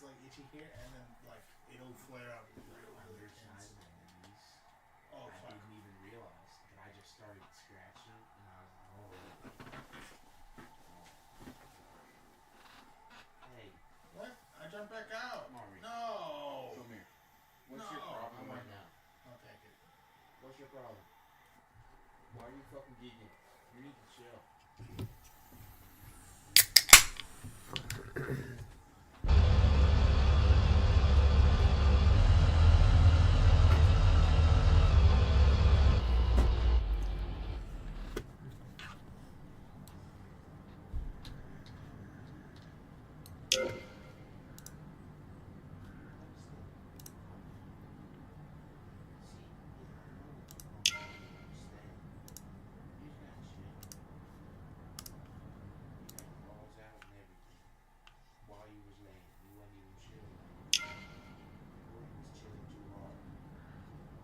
like itchy here, and then like it'll flare up real intense. Oh fuck! I didn't even realize that I just started scratching, and I was like, oh. Hey. What? I jumped back out. Come on, Rick. No. Come here. What's your problem right now? I'll take it. What's your problem? Why are you fucking geeking? You need to chill.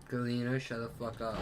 Galena, shut the fuck up.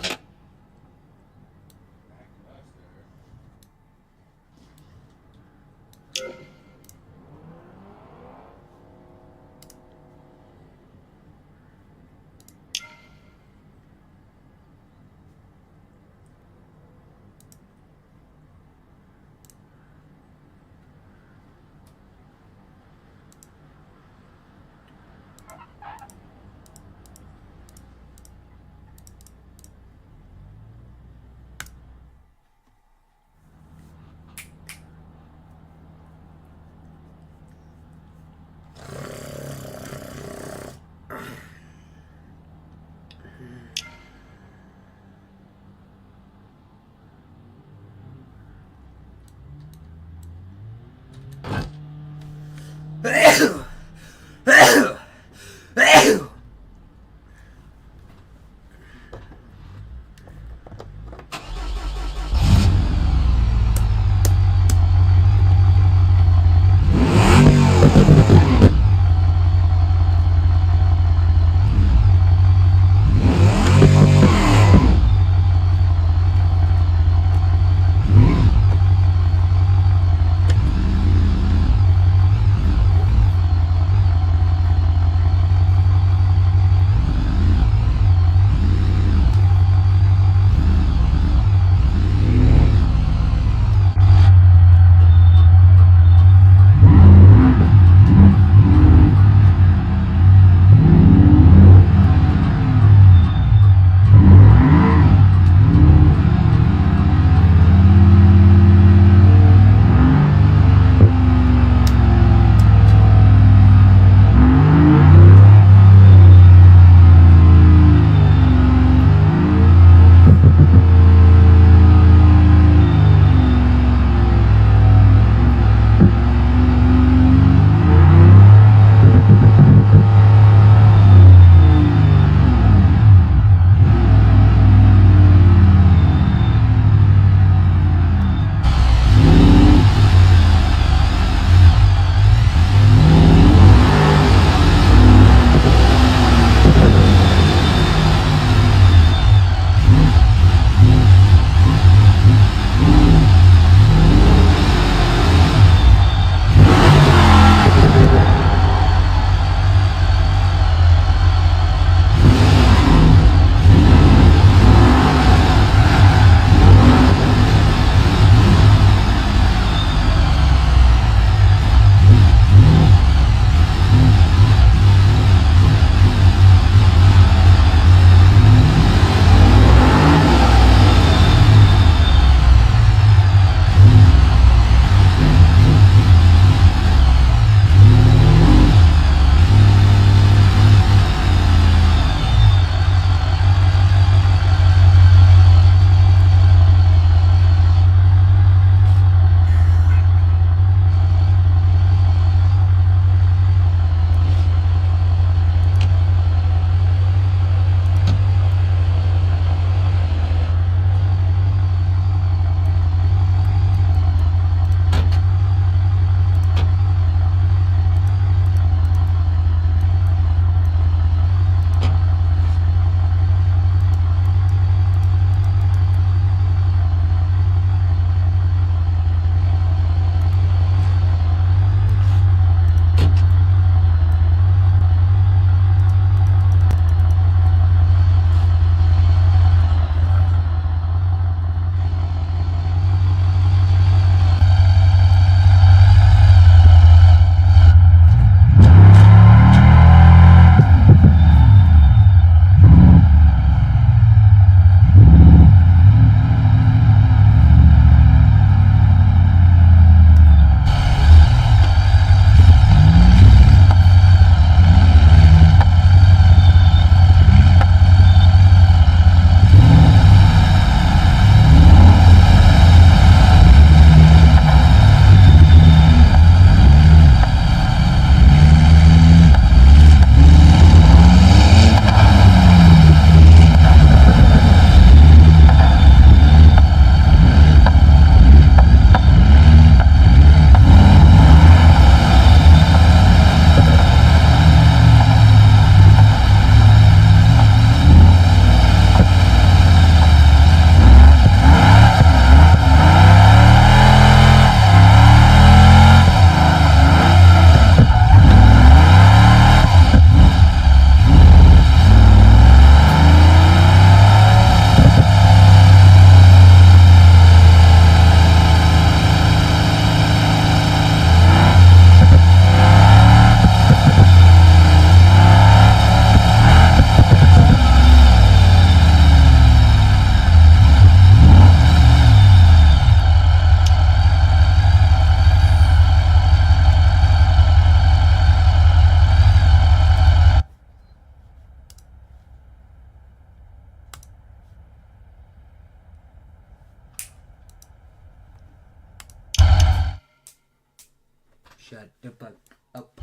Shut the fuck up.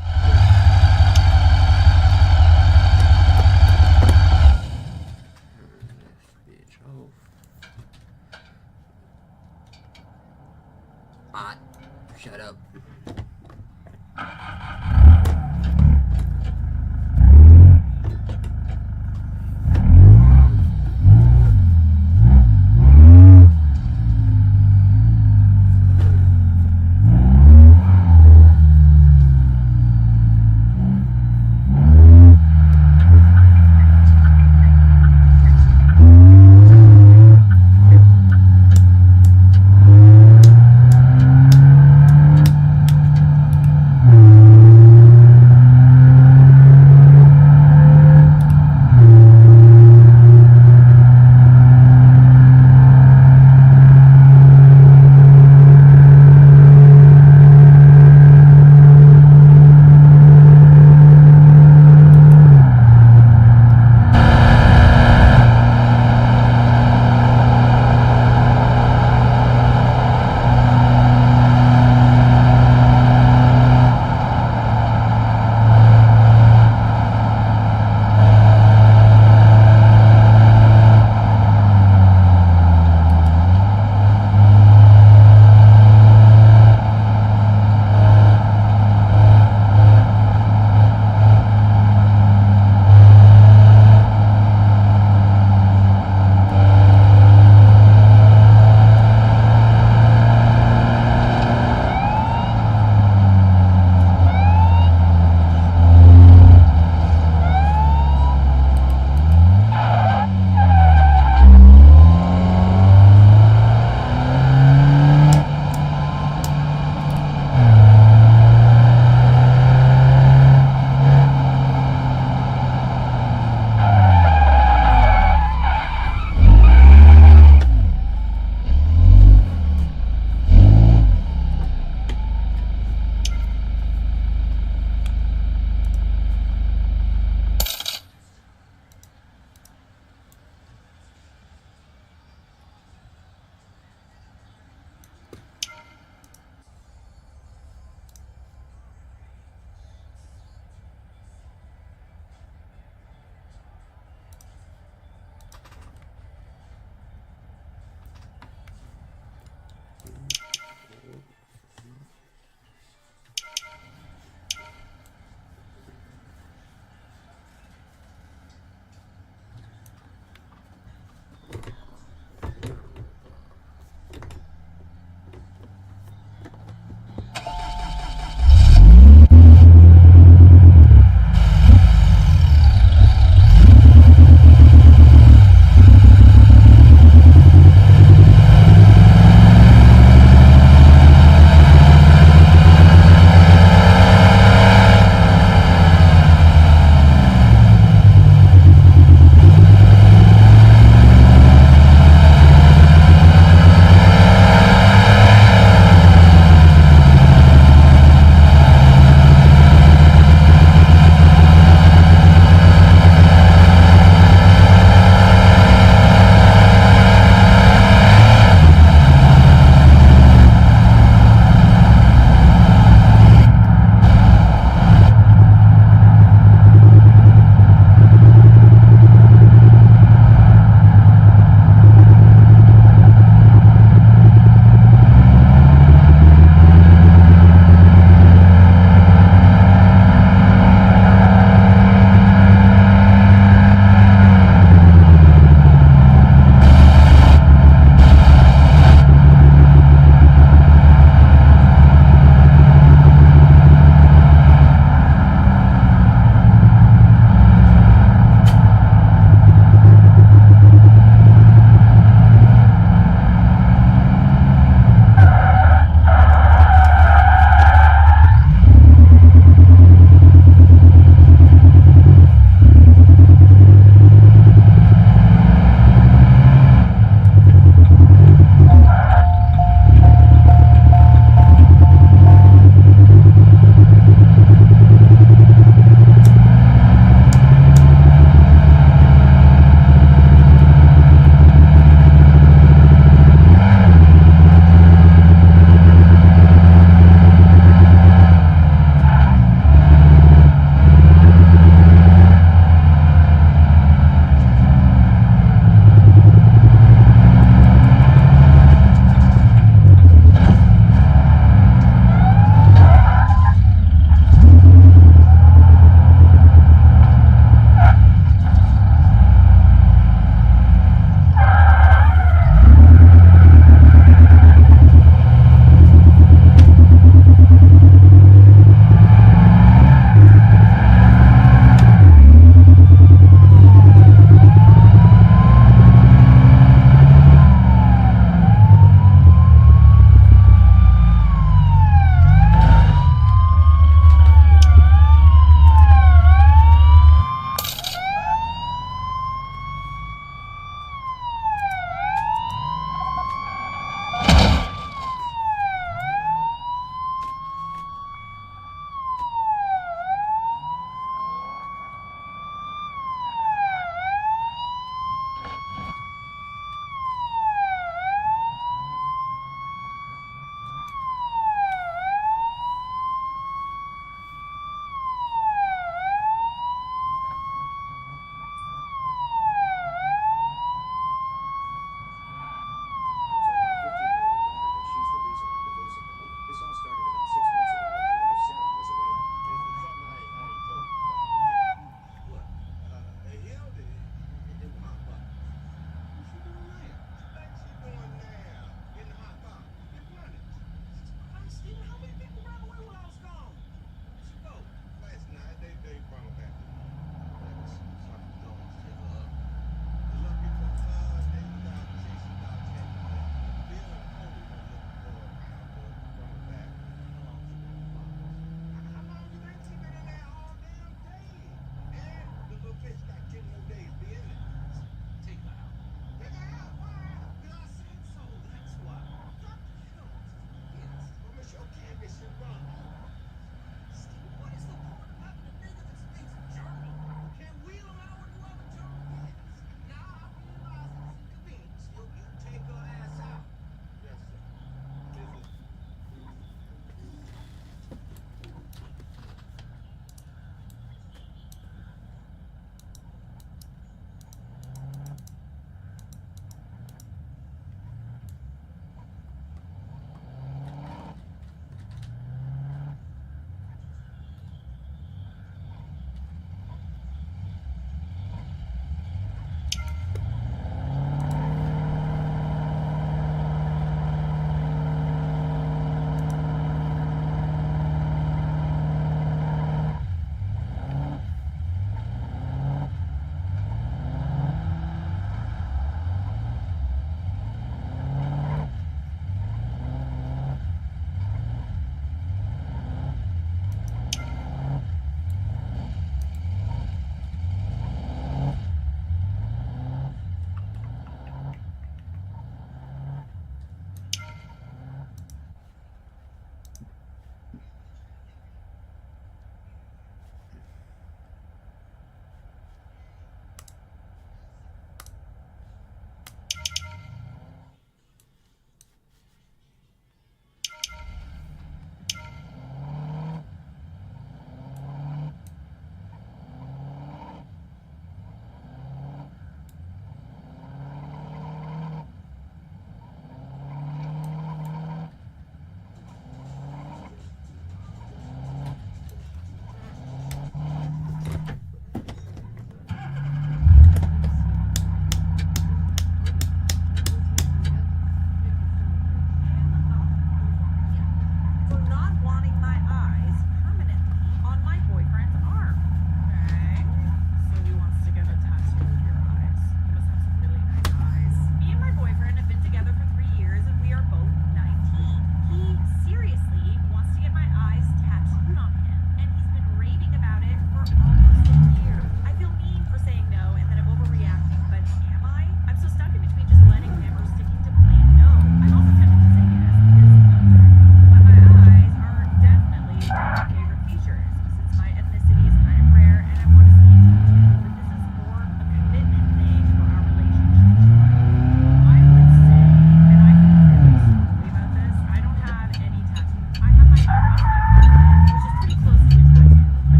This bitch off. Hot. Shut up.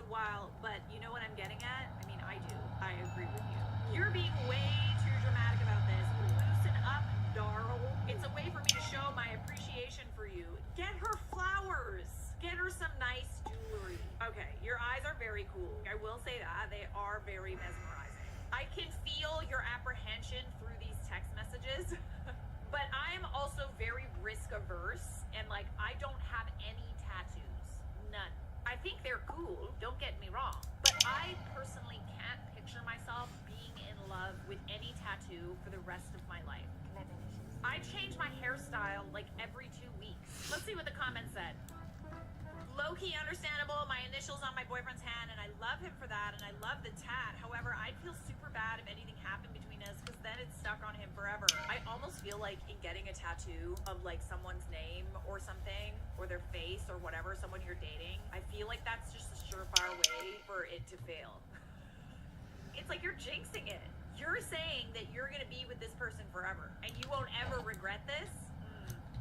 while, but you know what I'm getting at? I mean, I do. I agree with you. You're being way too dramatic about this. Loosen up, darl. It's a way for me to show my appreciation for you. Get her flowers. Get her some nice jewelry. Okay, your eyes are very cool. I will say that. They are very mesmerizing. I can feel your apprehension through these text messages. But I'm also very risk averse, and like, I don't have any tattoos. None. I think they're cool, don't get me wrong, but I personally can't picture myself being in love with any tattoo for the rest of my life. I change my hairstyle like every 2 weeks. Let's see what the comments said. Low-key understandable, my initials on my boyfriend's hand, and I love him for that, and I love the tat. However, I'd feel super bad if anything happened between us, because then it's stuck on him forever. I almost feel like in getting a tattoo of like someone's name or something, or their face or whatever, someone you're dating, I feel like that's just a surefire way for it to fail. It's like you're jinxing it. You're saying that you're gonna be with this person forever, and you won't ever regret this?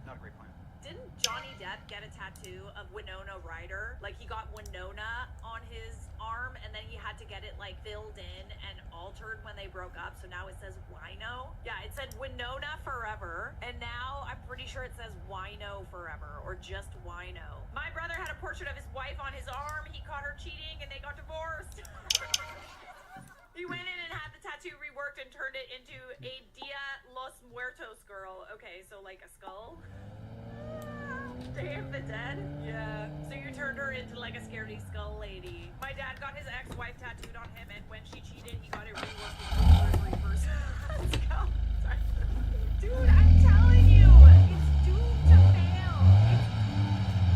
Not a great plan. Didn't Johnny Depp get a tattoo of Winona Ryder? Like, he got Winona on his arm, and then he had to get it like filled in and altered when they broke up, so now it says Wino. Yeah, it said Winona forever, and now I'm pretty sure it says Wino forever, or just Wino. My brother had a portrait of his wife on his arm. He caught her cheating and they got divorced. He went in and had the tattoo reworked and turned it into a Dia Los Muertos girl. Okay, so like a skull? Day of the Dead? Yeah. So you turned her into like a scaredy skull lady. My dad got his ex-wife tattooed on him, and when she cheated, he got it reworked with surgery for a skull. Sorry. Dude, I'm telling you, it's doomed to fail.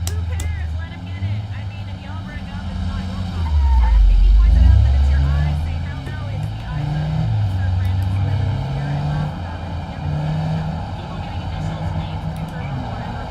Who cares? Let him get it. I mean, if y'all break up, it's not your fault. If he points it out that it's your eyes, say hell no, it's the eyes of some random celebrity here and laugh about it. Yeah, but people getting initials, names, pictures, or whatever.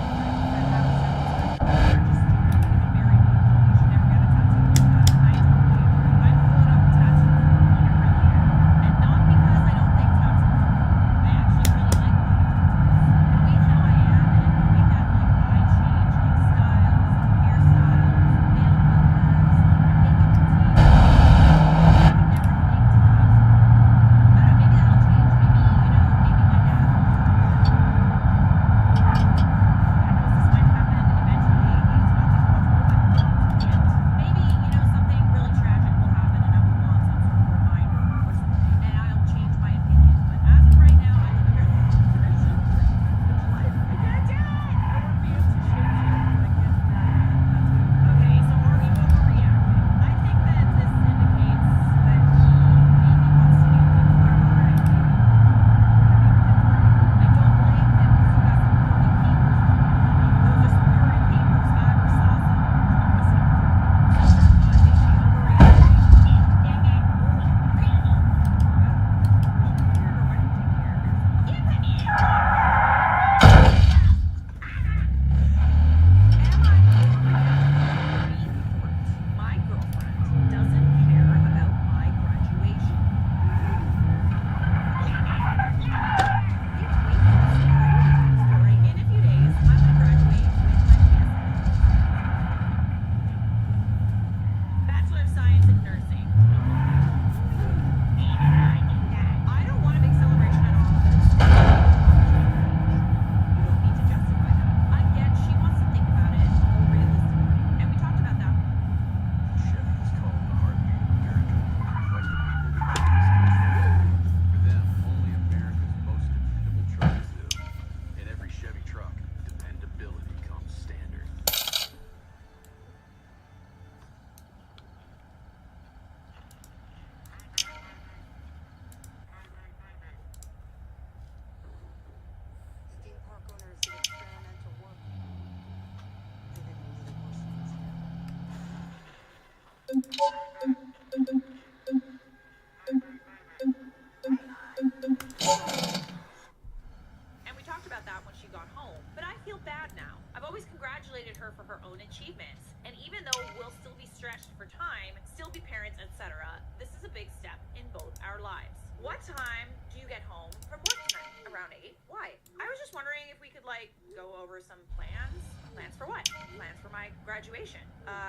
And we talked about that when she got home, but I feel bad now. I've always congratulated her for her own achievements, and even though we'll still be stretched for time, still be parents, etc., this is a big step in both our lives. What time do you get home from work tonight? Around 8? Why? I was just wondering if we could, like, go over some plans. Plans for what? Plans for my graduation.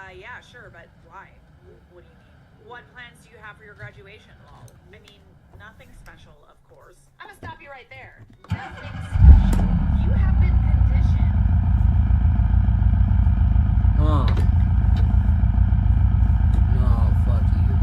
Yeah, sure, but why? What do you mean? What plans do you have for your graduation, lol? I mean, nothing special, of course. I'm gonna stop you right there. Nothing special. You have been conditioned. No, fuck you.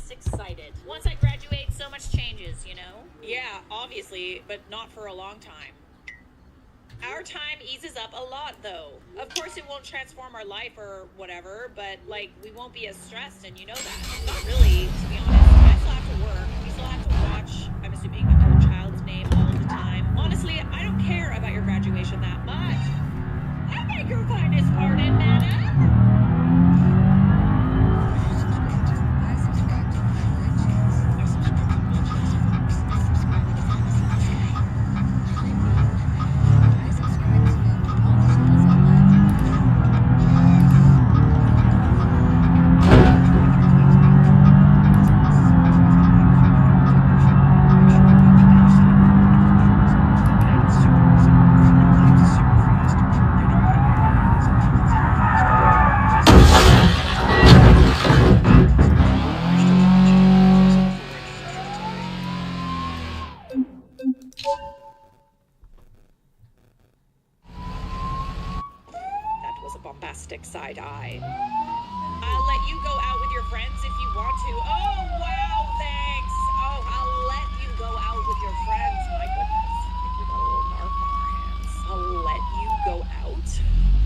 less excited. Once I graduate, so much changes, you know? Yeah, obviously, but not for a long time. Our time eases up a lot, though. Of course, it won't transform our life or whatever, but, like, we won't be as stressed, and you know that. Not really, to be honest. I still have to work. We still have to watch, I'm assuming, our child's name all the time. Honestly, I don't care about your graduation that much. I beg your kindness pardon, madam. Side eye. I'll let you go out with your friends if you want to. Oh, wow, thanks. Oh, I'll let you go out with your friends. My goodness. I think we got a little narc on our hands. I'll let you go out?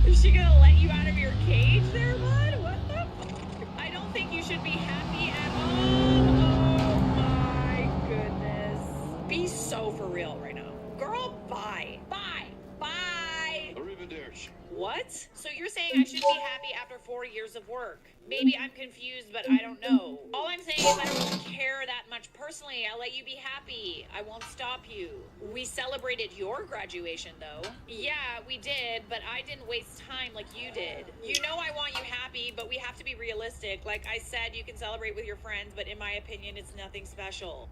Is she gonna let you out of your cage there, bud? What the fuck? I don't think you should be happy at all. Oh, my goodness. Be so for real right now. Girl, bye. Bye. Bye. Arrivederci. What? So you're saying I should be happy after 4 years of work? Maybe I'm confused, but I don't know. All I'm saying is I don't care that much personally. I'll let you be happy. I won't stop you. We celebrated your graduation, though. Yeah, we did, but I didn't waste time like you did. You know I want you happy, but we have to be realistic. Like I said, you can celebrate with your friends, but in my opinion, it's nothing special.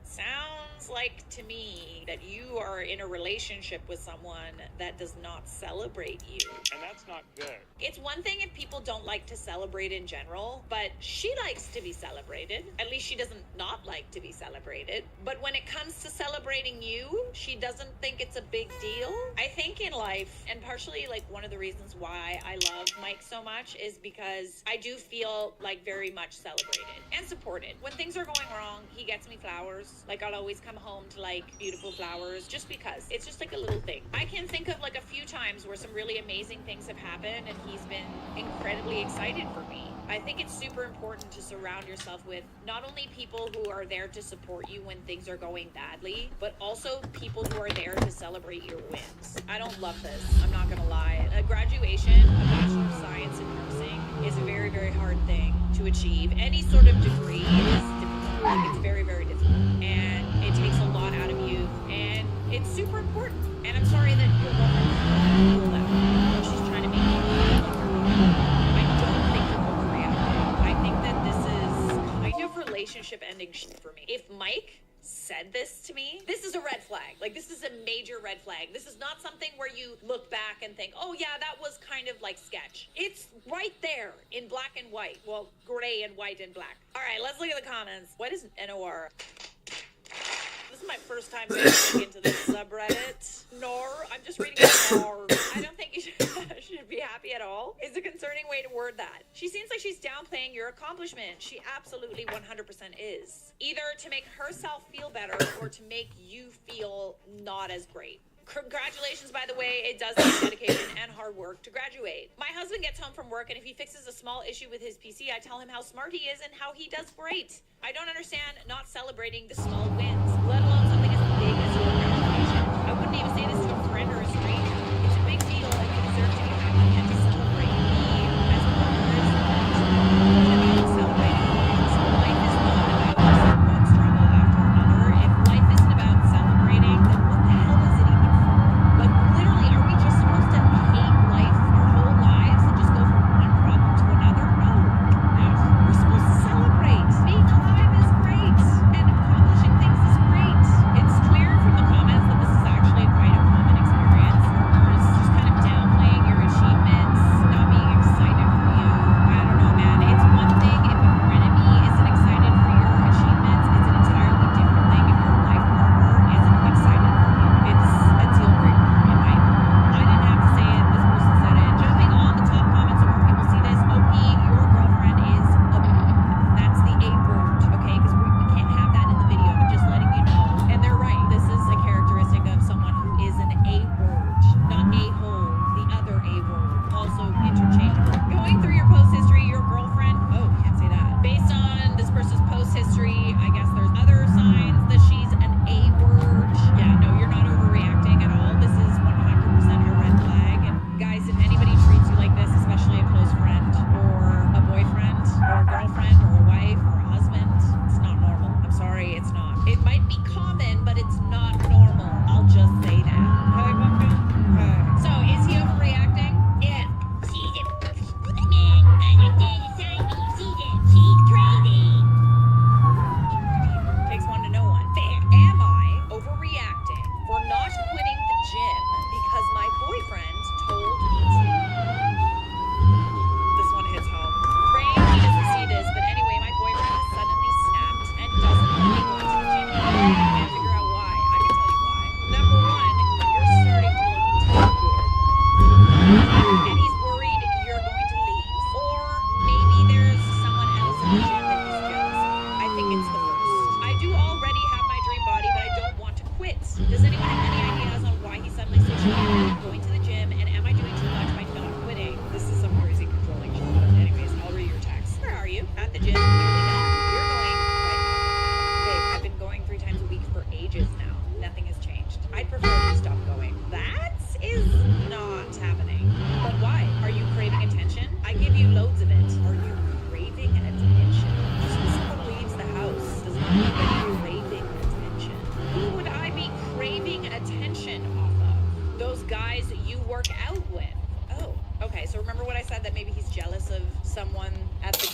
Sounds like to me that you are in a relationship with someone that does not celebrate you. And that's not good. It's one thing if people don't like to celebrate in general, but she likes to be celebrated. At least she doesn't not like to be celebrated. But when it comes to celebrating you, she doesn't think it's a big deal. I think in life, and partially like one of the reasons why I love Mike so much is because I do feel like very much celebrated and supported. When things are going wrong, he gets me flowers. Like I'll always come home to like beautiful flowers just because it's just like a little thing. I can think of like a few times where some really amazing things have happened and he's been incredibly excited for me. I think it's super important to surround yourself with not only people who are there to support you when things are going badly, but also people who are there to celebrate your wins. I don't love this. I'm not gonna lie. A graduation, a Bachelor of Science in nursing is a very, very hard thing to achieve. Any sort of degree is difficult. It's very, very difficult. And it takes a lot out of you. And it's super important. And I'm sorry that your woman feel that way. She's trying to make you feel like you're not. I don't think you're overreacting. I think that this is kind of relationship ending shit for me. If Mike said this to me, this is a red flag. Like, this is a major red flag. This is not something where you look back and think, oh yeah, that was kind of like sketch. It's right there in black and white. Well, gray and white and black. All right, let's look at the comments. What is NOR? This is my first time getting into this subreddit. Nor, I'm just reading Nor. I don't think you should be happy at all. Is a concerning way to word that. She seems like she's downplaying your accomplishment. She absolutely 100% is. Either to make herself feel better or to make you feel not as great. Congratulations, by the way. It does take dedication and hard work to graduate. My husband gets home from work, and if he fixes a small issue with his PC, I tell him how smart he is and how he does great. I don't understand not celebrating the small wins, let alone something as big as your graduation. I wouldn't even say this to a friend or a stranger. It's a big deal, and you deserve to be happy and to celebrate. Me, as a woman, is about celebrating wins. Life is not about just one struggle after another. If life isn't about celebrating, then what the hell is it even for? Like, literally, are we just supposed to hate life our whole lives and just go from one problem to another? No. We're supposed to celebrate. Being alive is great, and accomplishing things is great. It's clear from the comments that this is actually quite a common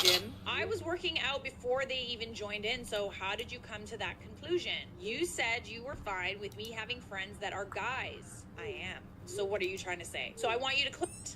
gym. I was working out before they even joined in, so how did you come to that conclusion? You said you were fine with me having friends that are guys. I am. So what are you trying to say? So I want you to quit.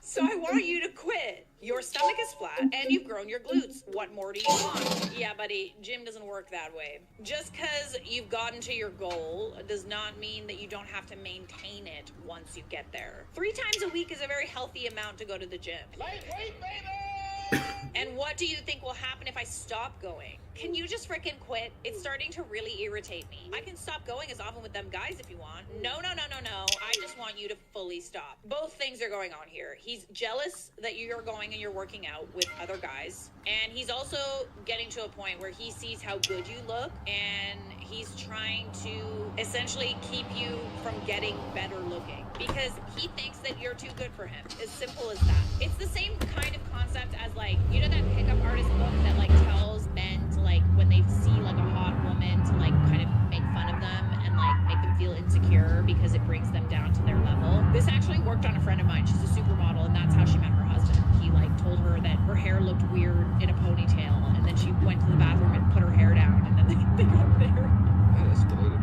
So I want you to quit. Your stomach is flat and you've grown your glutes. What more do you want? Yeah, buddy, gym doesn't work that way. Just because you've gotten to your goal does not mean that you don't have to maintain it once you get there. 3 times a week is a very healthy amount to go to the gym. Lightweight, baby! And what do you think will happen if I stop going? Can you just freaking quit? It's starting to really irritate me. I can stop going as often with them guys if you want. No. I just want you to fully stop. Both things are going on here. He's jealous that you're going and you're working out with other guys. And he's also getting to a point where he sees how good you look and he's trying to essentially keep you from getting better looking because he thinks that you're too good for him. As simple as that. It's the same kind of concept as like, you know that pickup artist book that like tells men to like when they see like a hot woman to like kind of make fun of them and like make them feel insecure because it brings them down to their level. This actually worked on a friend of mine. She's a supermodel and that's how she met her husband. He like told her that her hair looked weird in a ponytail and then she went to the bathroom and put her hair down and then they got there. That escalated.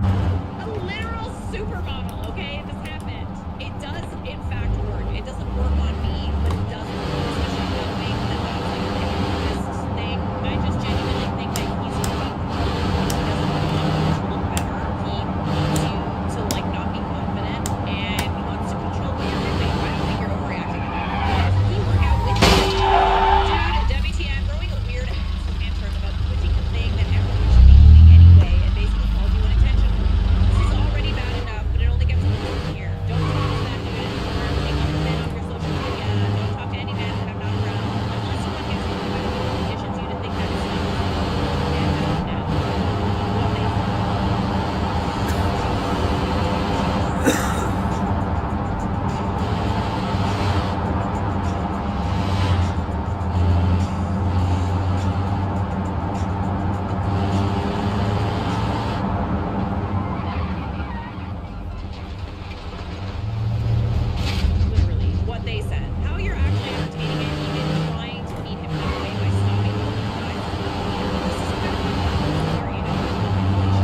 A literal supermodel, okay? This happened. It does, in fact, work. It doesn't work on me, but it does work, especially knowing that that's like an artist thing. I just genuinely think that he's really he doesn't want you to look better. He wants you to like not be confident and he wants to control what you're doing. I don't think you're overreacting at all. He work out with you. Dude, WTF, throwing a weird tantrum about quitting the thing that everyone should be doing anyway and basically called you unintentional. This is already bad enough, but it only gets worse from here. Don't talk to that dude anymore. Take off the man off your social media. Don't talk to any man that I'm not around. Unless someone gives you medical conditions you to think that it's not. And now. What they literally what they said. How you're actually entertaining it, even trying to meet him halfway by stopping going to guys. This is kind of where you know they want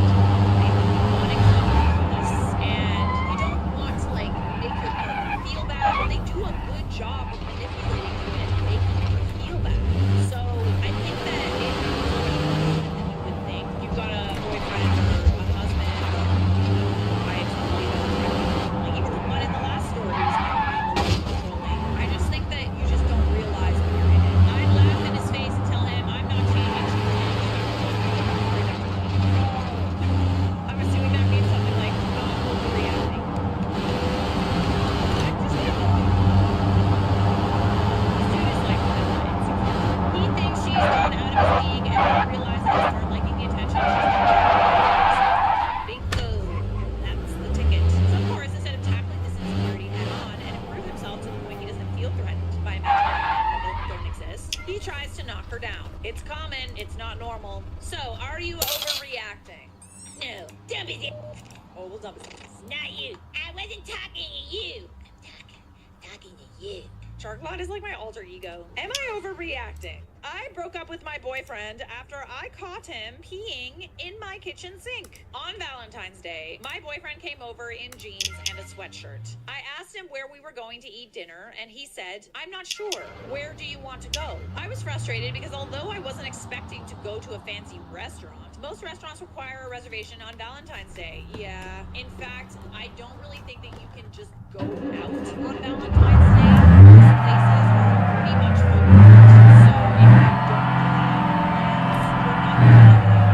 to keep peace, and you don't want to like make your partner feel bad. They do a good job of manipulating you and making you feel bad. So I think that it happens a lot more than you would think. You've got a boyfriend or a husband or I totally like even the one in the last story was kind of being a little controlling. I just think that you just don't realize when you're in it. I'd laugh in his face and tell him I'm not changing. I'm assuming that means something like not overreacting. I'm just gonna this dude is like insecure. He thinks she's gone out of his league and won't realize that he'll start liking the attention she's getting. Bingo. That's the ticket. So of course, instead of tackling this insecurity head on and improve himself to the point he doesn't feel threatened by imaginary people that don't exist, he tries to knock her down. It's common, it's not normal. So, are you overreacting? No. Dump it. Oh, we'll dump it. Not you. I wasn't talking to you. I'm talking to you. Sharklot is like my alter ego. Am I overreacting? I broke up with my boyfriend after I caught him peeing in my kitchen sink. On Valentine's Day, my boyfriend came over in jeans and a sweatshirt. I asked him where we were going to eat dinner, and he said, I'm not sure. Where do you want to go? I was frustrated because although I wasn't expecting to go to a fancy restaurant, most restaurants require a reservation on Valentine's Day. Yeah. In fact, I don't really think that you can just go out on Valentine's Day. Most places are pretty much open. So if you don't have plans, we're not going to do that.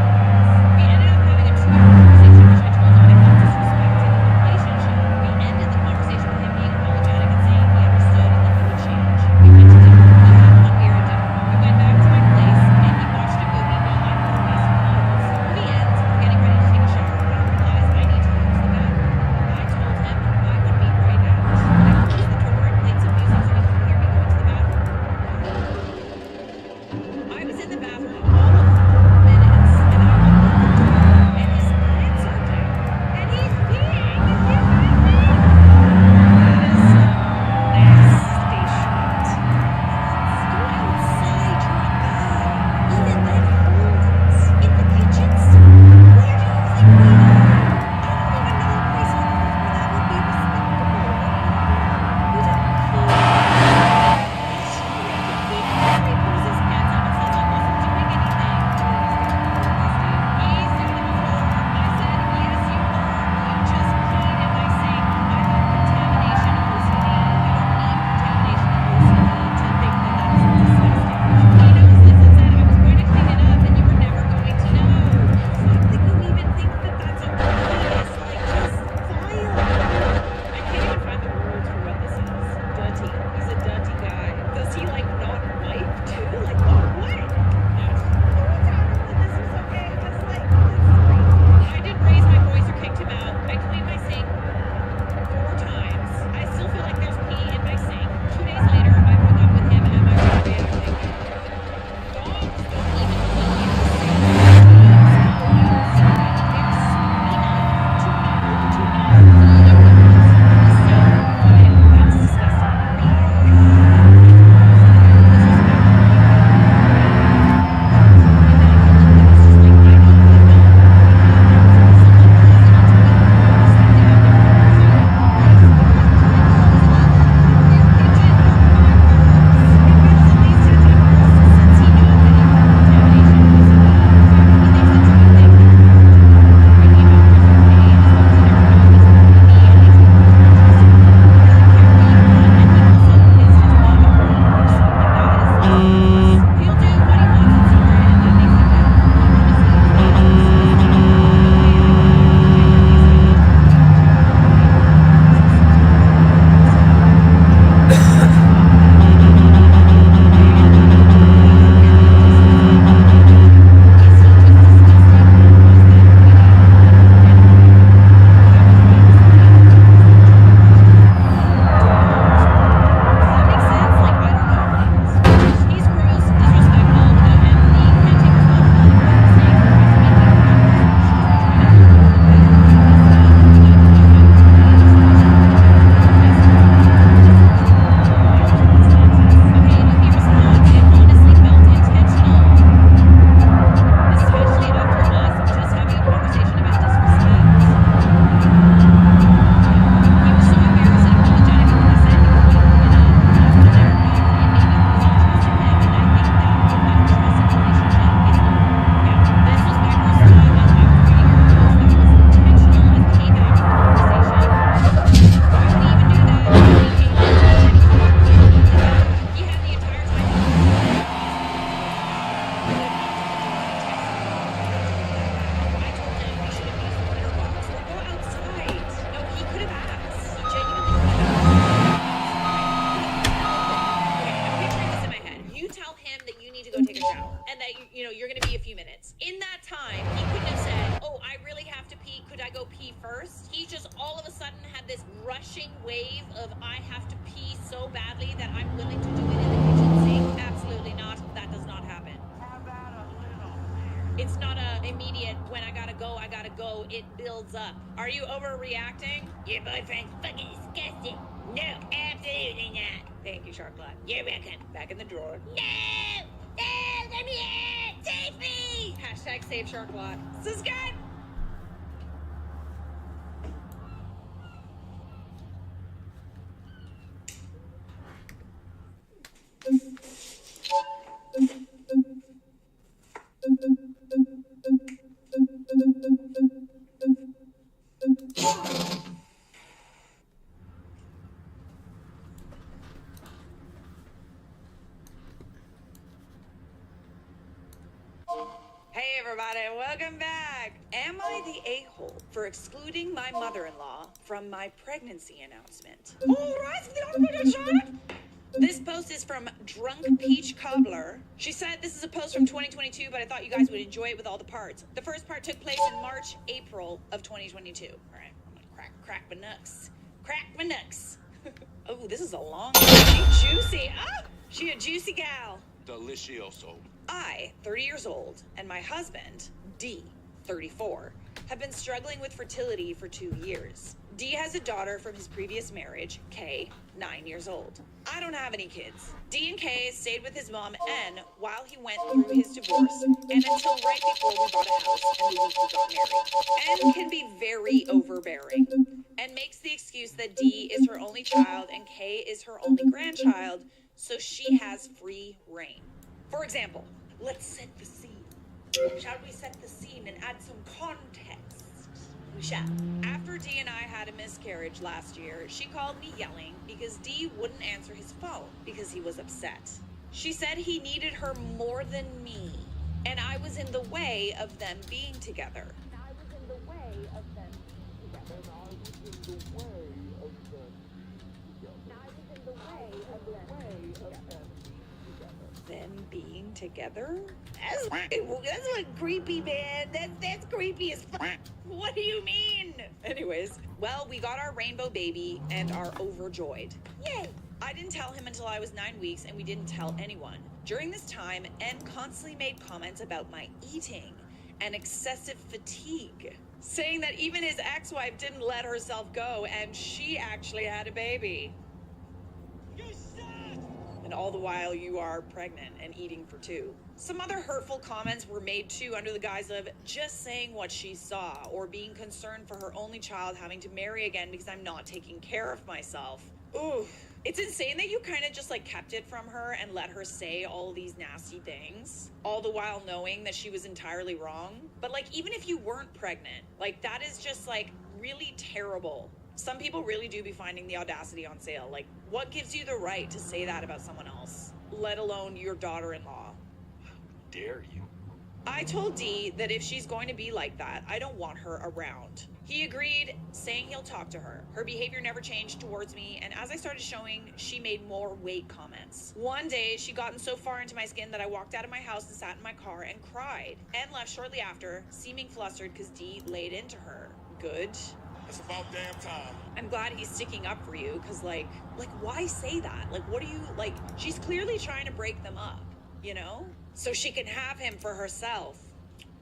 We ended up having a 2-hour conversation, which I told him I felt disrespected in the relationship. We ended the conversation with him being apologetic and saying he understood and that he would change. We went to dinner. We had one beer at dinner. We went back to my place and he watched a movie while I put away some clothes. Movie ends, we're getting ready to take a shower when I realize I need to use the bathroom. I told him I would be right out. I closed the door and played some music He'll do what he wants in secret, and that makes him better. You're going to be a few minutes. In that time, he couldn't have said, oh, I really have to pee. Could I go pee first? He just all of a sudden had this rushing wave of, I have to pee so badly that I'm willing to do it in the kitchen sink. Absolutely not. That does not happen. How about a little? It's not a immediate, when I gotta go, I gotta go. It builds up. Are you overreacting? Your boyfriend's fucking disgusting. No, absolutely not. Thank you, Sharkblood. You're welcome. Back in the drawer. No! No! Let me in! Save me! Hashtag save Sharkblood. Subscribe! Hey everybody, welcome back. Am I the a-hole for excluding my mother-in-law from my pregnancy announcement? This post is from Drunk Peach Cobbler. She said, this is a post from 2022, but I thought you guys would enjoy it with all the parts. The first part took place in March, April of 2022. All right, I'm gonna crack my nuts. Crack my nuts. Oh, this is a long one. Juicy. Ah, she a juicy gal. Delicioso. I, 30 years old, and my husband, D, 34, have been struggling with fertility for 2 years. D has a daughter from his previous marriage, K, 9 years old. I don't have any kids. D and K stayed with his mom, N, while he went through his divorce, and until right before we bought a house and the week we got married. N can be very overbearing, and makes the excuse that D is her only child and K is her only grandchild, so she has free reign. For example, let's set the scene. Shall we set the scene and add some context? We shall. After D and I had a miscarriage last year, she called me yelling because D wouldn't answer his phone because he was upset. She said he needed her more than me, and I was in the way of them being together. Them being together? That's what creepy, man. That's creepy as fuck. What do you mean? Anyways, well, we got our rainbow baby and are overjoyed. Yay! I didn't tell him until I was 9 weeks, and we didn't tell anyone. During this time, N constantly made comments about my eating and excessive fatigue, saying that even his ex-wife didn't let herself go, and she actually had a baby. And all the while you are pregnant and eating for 2. Some other hurtful comments were made too under the guise of just saying what she saw or being concerned for her only child having to marry again because I'm not taking care of myself. Ooh, it's insane that you kind of just like kept it from her and let her say all these nasty things, all the while knowing that she was entirely wrong. But like, even if you weren't pregnant, like that is just like really terrible. Some people really do be finding the audacity on sale. Like, what gives you the right to say that about someone else? let alone your daughter-in-law. Dare you? I told Dee that if she's going to be like that, I don't want her around. He agreed, saying he'll talk to her. Her behavior never changed towards me, and as I started showing, she made more weight comments. One day, she'd gotten so far into my skin that I walked out of my house and sat in my car and cried, and left shortly after, seeming flustered because Dee laid into her. Good. It's about damn time. I'm glad he's sticking up for you, because, like, why say that? Like, what do you, like, she's clearly trying to break them up, you know? So she can have him for herself.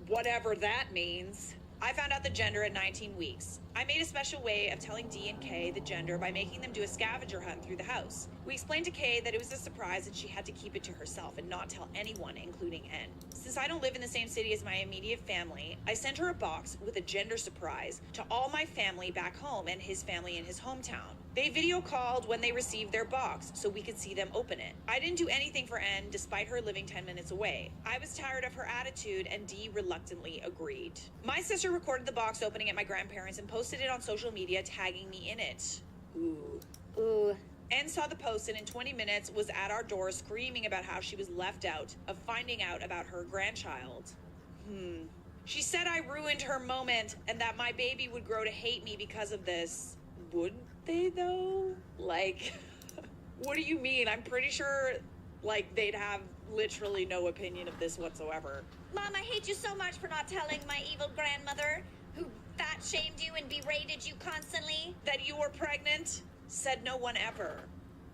Whatever that means. I found out the gender at 19 weeks. I made a special way of telling Dee and Kay the gender by making them do a scavenger hunt through the house. We explained to Kay that it was a surprise and she had to keep it to herself and not tell anyone, including N. Since I don't live in the same city as my immediate family, I sent her a box with a gender surprise to all my family back home and his family in his hometown. They video called when they received their box so we could see them open it. I didn't do anything for N despite her living 10 minutes away. I was tired of her attitude and Dee reluctantly agreed. My sister recorded the box opening at my grandparents and posted it on social media, tagging me in it. Ooh. N saw the post and in 20 minutes was at our door screaming about how she was left out of finding out about her grandchild. She said I ruined her moment and that my baby would grow to hate me because of this. Would they though? Like, what do you mean? I'm pretty sure, like, they'd have literally no opinion of this whatsoever. Mom, I hate you so much for not telling my evil grandmother, who fat-shamed you and berated you constantly. That you were pregnant? Said no one ever.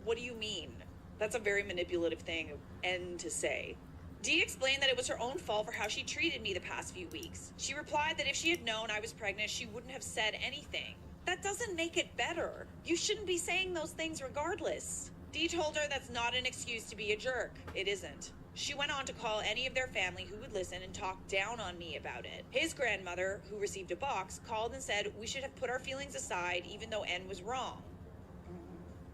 What do you mean? That's a very manipulative thing, and to say. Dee explained that it was her own fault for how she treated me the past few weeks. She replied that if she had known I was pregnant, she wouldn't have said anything. That doesn't make it better. You shouldn't be saying those things regardless. Dee told her that's not an excuse to be a jerk. It isn't. She went on to call any of their family who would listen and talk down on me about it. His grandmother, who received a box, called and said we should have put our feelings aside even though N was wrong.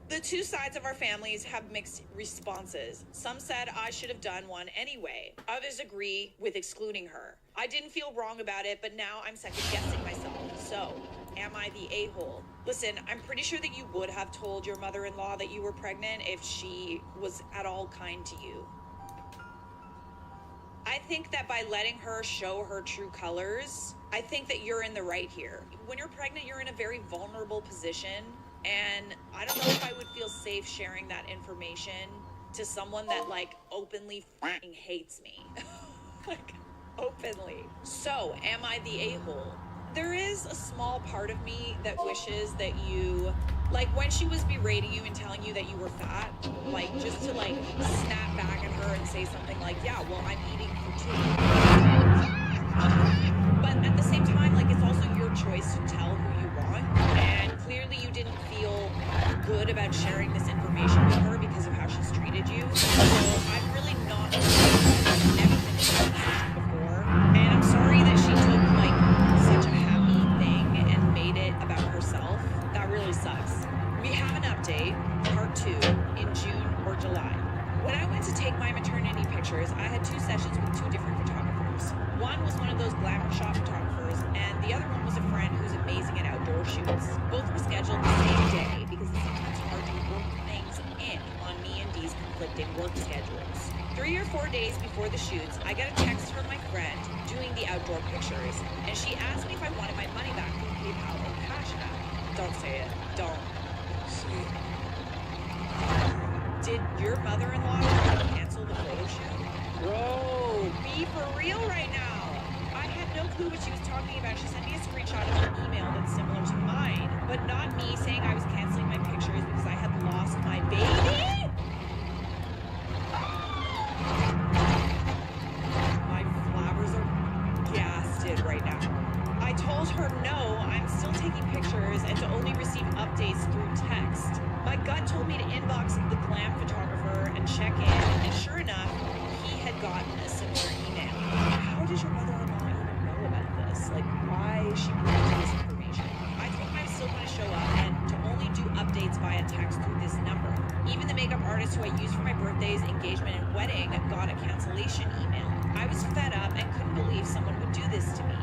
The two sides of our families have mixed responses. Some said I should have done one anyway. Others agree with excluding her. I didn't feel wrong about it, but now I'm second-guessing myself. So, am I the a-hole? Listen, I'm pretty sure that you would have told your mother-in-law that you were pregnant if she was at all kind to you. I think that by letting her show her true colors, I think that you're in the right here. When you're pregnant, you're in a very vulnerable position. And I don't know if I would feel safe sharing that information to someone that, like, openly f***ing hates me. Like, openly. So, am I the a-hole? There is a small part of me that wishes that you, like, when she was berating you and telling you that you were fat, like, just to, like, snap back at her and say something like, yeah, well, I'm eating for two. But at the same time, like, it's also your choice to tell who you want. And clearly you didn't feel good about sharing this information with her because of how she's treated you. So I'm really not never been in this position before. And I'm sorry that she took, like, such a happy thing and made it about herself. That really sucks. We have an update, part 2, in June or July. When I went to take my maternity pictures, I had 2 sessions with 2 different photographers. One was one of those glamour shop photographers, and the other one was a friend who's amazing at outdoor shoots. Both were scheduled the same day because it's sometimes hard to work things in on me and Dee's conflicting work schedules. 3 or 4 days before the shoots, I got a text from my friend doing the outdoor pictures, and she asked me if I wanted my money back through PayPal or Cash App. Don't say it. Don't. Did your mother-in-law cancel the photo shoot? Bro, be for real right now. I had no clue what she was talking about. She sent me a screenshot of her email that's similar to mine, but not me saying I was canceling my pictures because I had lost my baby? My flowers are gasted right now. I told her no, I'm still taking pictures and to only receive updates through text. My gut told me to inbox the glam photographer and check in, and sure enough, he had gotten a similar email. How does your mother-in-law even know about this? Like, why is she bringing this information? I told him I was still going to show up and to only do updates via text through this number. Even the makeup artist who I used for my birthdays, engagement, and wedding got a cancellation email. I was fed up and couldn't believe someone would do this to me.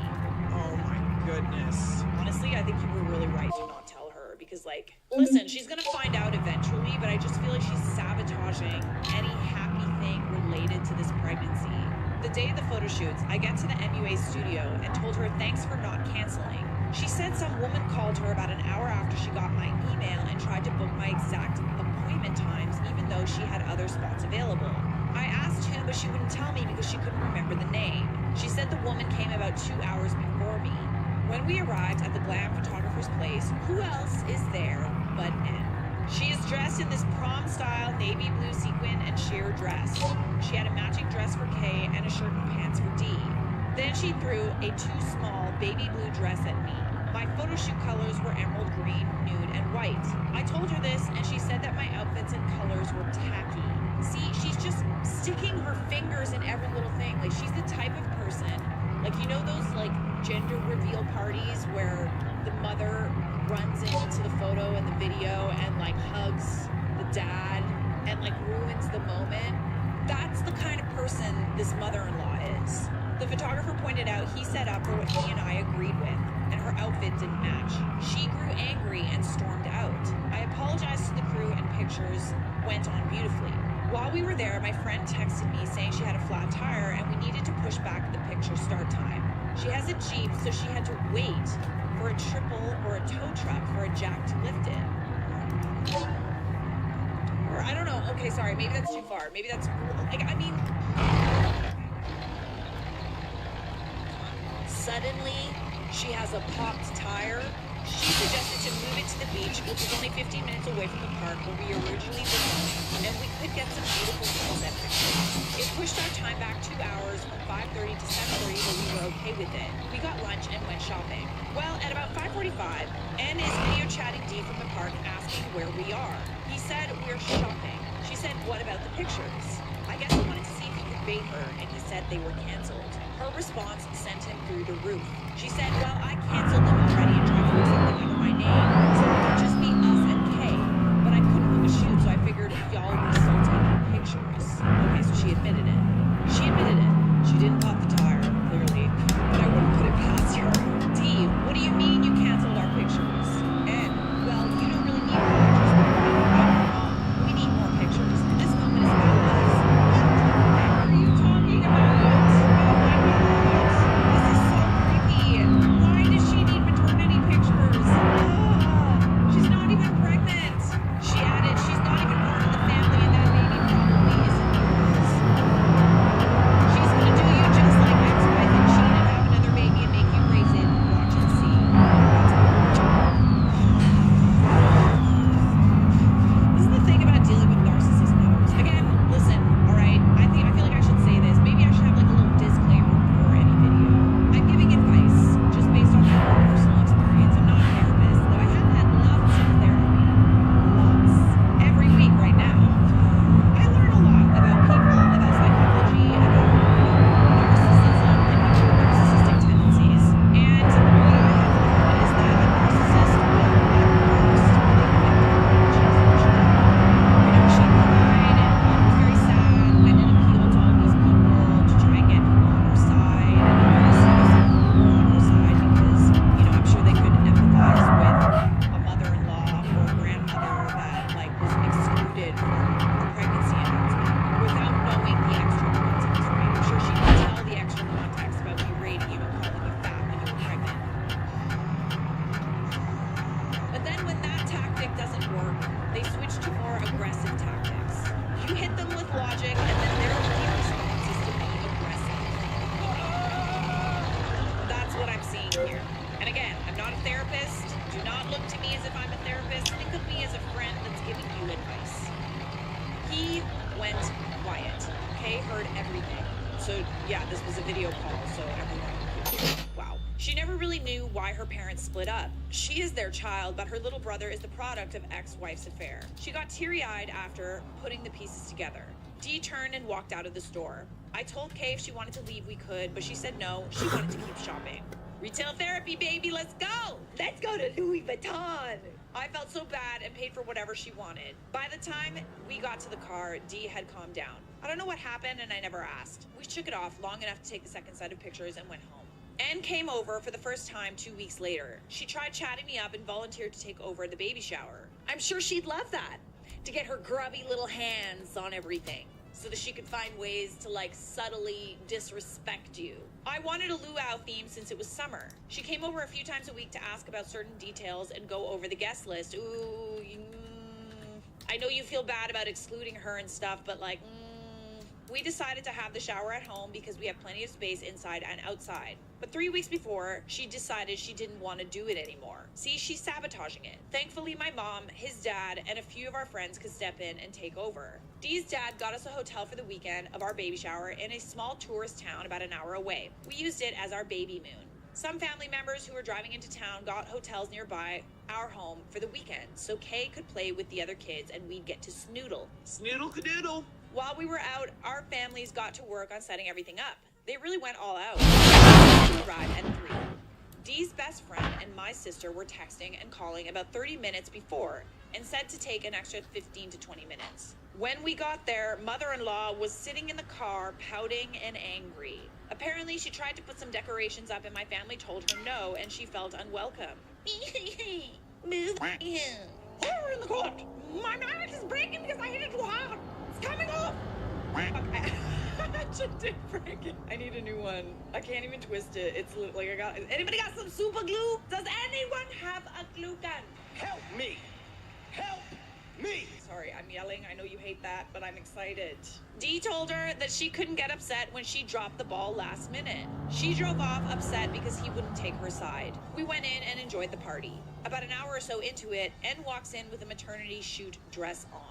Oh my goodness. Honestly, I think you were really right to not tell her because, like, listen, she's gonna find out eventually, but I just feel like she's sabotaging any happy day of the photo shoots, I get to the MUA studio and told her thanks for not canceling. She said some woman called her about an hour after she got my email and tried to book my exact appointment times, even though she had other spots available. I asked who, but she wouldn't tell me because she couldn't remember the name. She said the woman came about 2 hours before me. When we arrived at the glam photographer's place, who else is there but N? She is dressed in this prom-style navy blue sequin and sheer dress. She had a matching dress for K and a shirt and pants for D. Then she threw a too small baby blue dress at me. My photo shoot colors were emerald green, nude, and white. I told her this, and she said that my outfits and colors were tacky. See, she's just sticking her fingers in every little thing. Like, she's the type of person, like, you know those, like, gender reveal parties where the mother runs into the photo and the video and, like, hugs the dad and, like, ruins the moment? That's the kind of person this mother-in-law is. The photographer pointed out he set up for what he and I agreed with, and her outfit didn't match. She grew angry and stormed out. I apologized to the crew and pictures went on beautifully. While we were there, my friend texted me saying she had a flat tire and we needed to push back the picture start time. She has a Jeep, so she had to wait for a triple or a tow truck for a jack to lift it. Or I don't know. Okay, sorry. Maybe that's too far. Maybe that's, like, I mean... Suddenly, she has a popped tire. She suggested to move it to the beach, which is only 15 minutes away from the park where we originally were going, and we could get some beautiful sunset pictures. It pushed our time back 2 hours from 5:30 to 7:30, but we were okay with it. We got lunch and went shopping. Well, at about 5:45, Anne is video chatting Dee from the park asking where we are. He said, we're shopping. She said, what about the pictures? I guess he wanted to see if he could bait her, and he said they were canceled. Her response sent him through the roof. She said, well, I canceled them already and tried to put something under my name, so it would just be us and Kay. But I couldn't book a shoot, so I figured y'all were still taking pictures. Okay, so she admitted it. She admitted it. She didn't pop the tire, clearly, but I wouldn't put it past her. Dee, what do you mean you canceled our pictures? And, well, you don't really need more pictures. We need more pictures. And this moment is about us. What are you talking about? Why does she need maternity pictures? She's not even pregnant. She added, she's not even part of the family and that baby probably isn't yours. She's gonna do you just like ex-wife and cheat and have another baby and make you raise it. Watch and see. This is the thing about dealing with narcissist mothers. Again, listen, alright? I feel like I should say this. Maybe I should have like a little disclaimer before any video. I'm giving advice just based on my own personal experience. I'm not a therapist, though I have had lots of therapy. Lots. Every week right now. I learn a lot about people, about psychology, about narcissism and narcissistic tendencies. And what I have learned is that a narcissist will at first she cried and was very sad, went and appealed to all these people to try and get people on her side. And the narcissists were on her side because, I'm sure they couldn't empathize with a mother-in-law or a grandmother that, like, was excluded from a pregnancy announcement without knowing the extra context, right? I'm sure she could tell the extra context about berating you and calling you fat when you were pregnant. But then when that tactic doesn't work, they switch to more aggressive tactics. You hit them with logic, and then their only response is to be aggressive. That's what I'm seeing here. And again, I'm not a therapist. Do not look to me as if I'm a therapist. Think of me as a friend that's giving you advice. He went quiet. Kay heard everything. So yeah, this was a video call, so everyone could hear. Wow. She never really knew why her parents split up. She is their child, but her little brother is the product of ex-wife's affair. She got teary-eyed after putting the pieces together. Dee turned and walked out of the store. I told Kay if she wanted to leave, we could, but she said no, she wanted to keep shopping. Retail therapy, baby, let's go! Let's go to Louis Vuitton! I felt so bad and paid for whatever she wanted. By the time we got to the car, Dee had calmed down. I don't know what happened, and I never asked. We shook it off long enough to take the second set of pictures and went home. Anne came over for the first time 2 weeks later. She tried chatting me up and volunteered to take over the baby shower. I'm sure she'd love that, to get her grubby little hands on everything. so that she could find ways to like subtly disrespect you. I wanted a luau theme since it was summer. She came over a few times a week to ask about certain details and go over the guest list. I know you feel bad about excluding her and stuff, but like, we decided to have the shower at home because we have plenty of space inside and outside. But 3 weeks before, she decided she didn't want to do it anymore. See, she's sabotaging it. Thankfully, my mom, his dad, and a few of our friends could step in and take over. Dee's dad got us a hotel for the weekend of our baby shower in a small tourist town about an hour away. We used it as our baby moon. Some family members who were driving into town got hotels nearby our home for the weekend, so Kay could play with the other kids and we'd get to snoodle. Snoodle-cadoodle. While we were out, our families got to work on setting everything up. They really went all out. We arrived at 3. Dee's best friend and my sister were texting and calling about 30 minutes before and said to take an extra 15 to 20 minutes. When we got there, mother-in-law was sitting in the car, pouting and angry. Apparently, she tried to put some decorations up and my family told her no, and she felt unwelcome. Move here. Horror in the court! My marriage is breaking because I hit it too hard! It's coming off! I just did break it. I need a new one. I can't even twist it. It's like I got... Anybody got some super glue? Does anyone have a glue gun? Help me! Help me! Sorry, I'm yelling. I know you hate that, but I'm excited. Dee told her that she couldn't get upset when she dropped the ball last minute. She drove off upset because he wouldn't take her side. We went in and enjoyed the party. About an hour or so into it, N walks in with a maternity shoot dress on.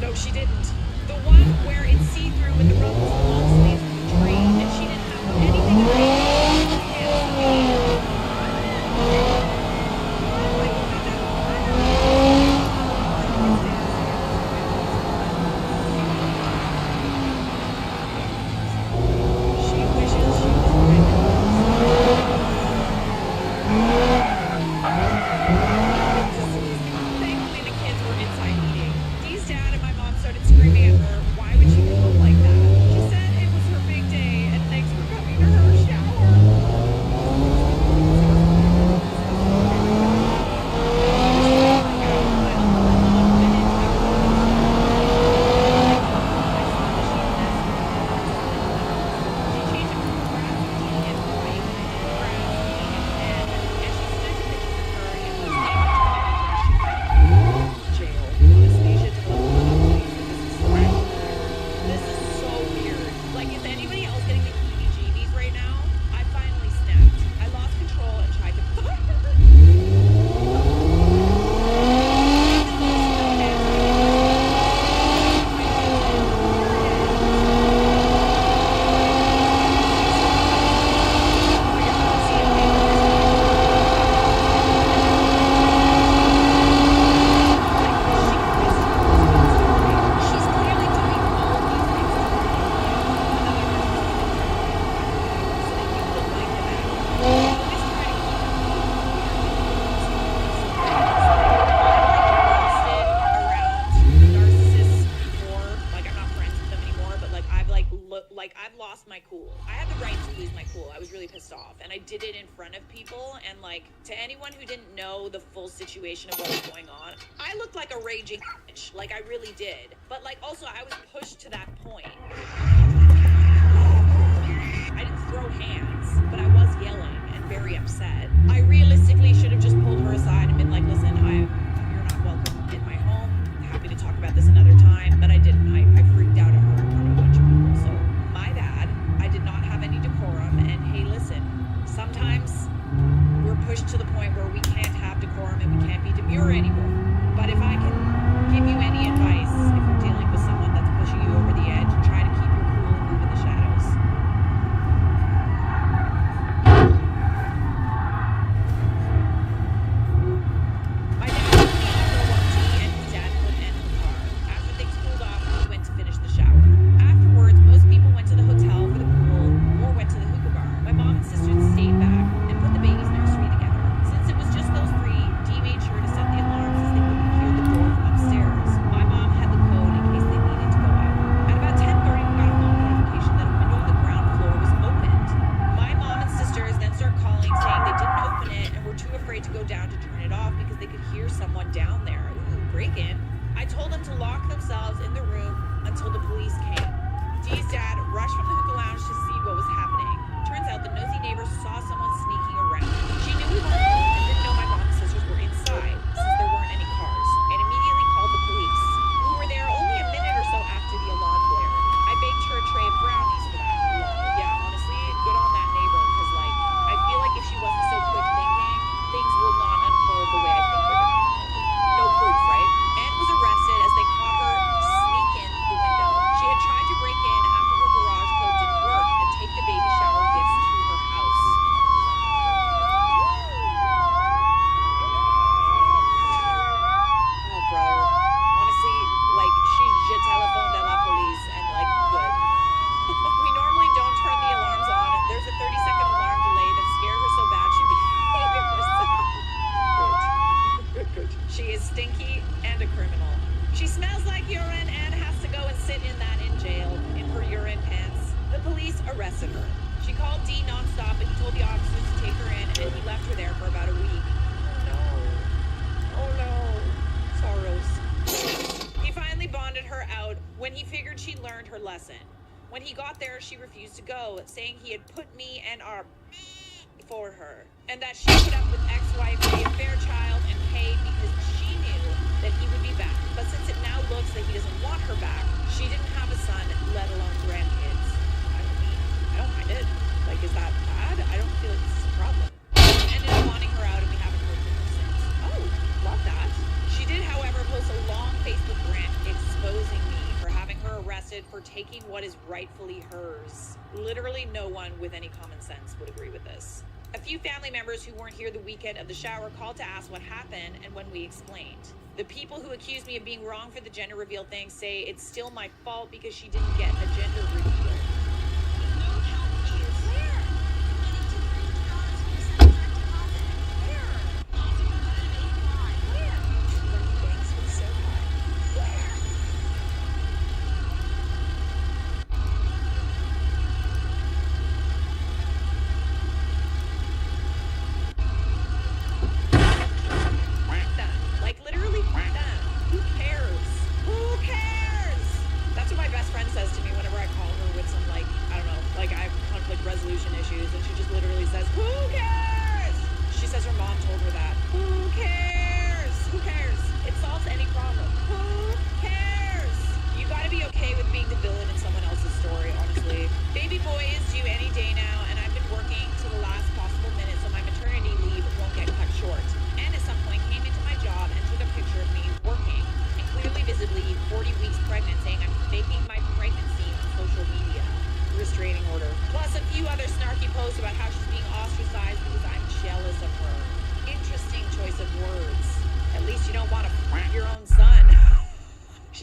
No, she didn't. The one where it's see-through with the ruffles and long sleeves and the tree, and she didn't have anything to She wishes she was pregnant. Thankfully, the kids were inside eating. Dee's dad and my mom started screaming at her, why would she look like that? She said it was her big day and thanks for coming to her This is so weird. Like, is anybody else getting the heebie-jeebies right now? I finally snapped. I lost control and tried to... She's clearly doing all of these things to I've lost my cool. I had the right to lose my cool. I was really pissed off, and I did it in front of people. And like, to anyone who didn't know the full situation of what was going on, I looked like a raging bitch. Like, I really did. But like, also, I was pushed to that point. I didn't throw hands, but I was yelling and very upset. I realistically should have just pulled her aside and been like, listen, you're not welcome in my home. Happy to talk about this another time, but I didn't. I freaked out at her in front of a bunch of people. So, my bad. I did not have any decorum, and hey, listen, sometimes we're pushed to the point where we can't have decorum and we can't be demure anymore. But if I can give you any advice, if you're dealing with someone that's pushing you over the edge, try to keep your cool and move in the shadows. My dad took me out for a walk tea, and his dad put N in the car. After things cooled off, we went to finish the shower. Afterwards, most people went to the hotel for the pool or went to the hookah bar. My and he left her there for about a week. Oh no. Sorrows. He finally bonded her out when he figured she learned her lesson. When he got there, she refused to go, saying he had put me and our for her, and that she put up with ex-wife, a fair child, and paid because she knew that he would be back. But since it now looks that he doesn't want her back, she didn't have a son, let alone grandkids. I mean, I don't mind it. Like, is that bad? I don't feel like this is a problem. Ended up wanting her out, and we haven't heard from her since. Oh, love that. She did, however, post a long Facebook rant exposing me for having her arrested for taking what is rightfully hers. Literally no one with any common sense would agree with this. A few family members who weren't here the weekend of the shower called to ask what happened and when we explained. The people who accused me of being wrong for the gender reveal thing say it's still my fault because she didn't get a gender reveal.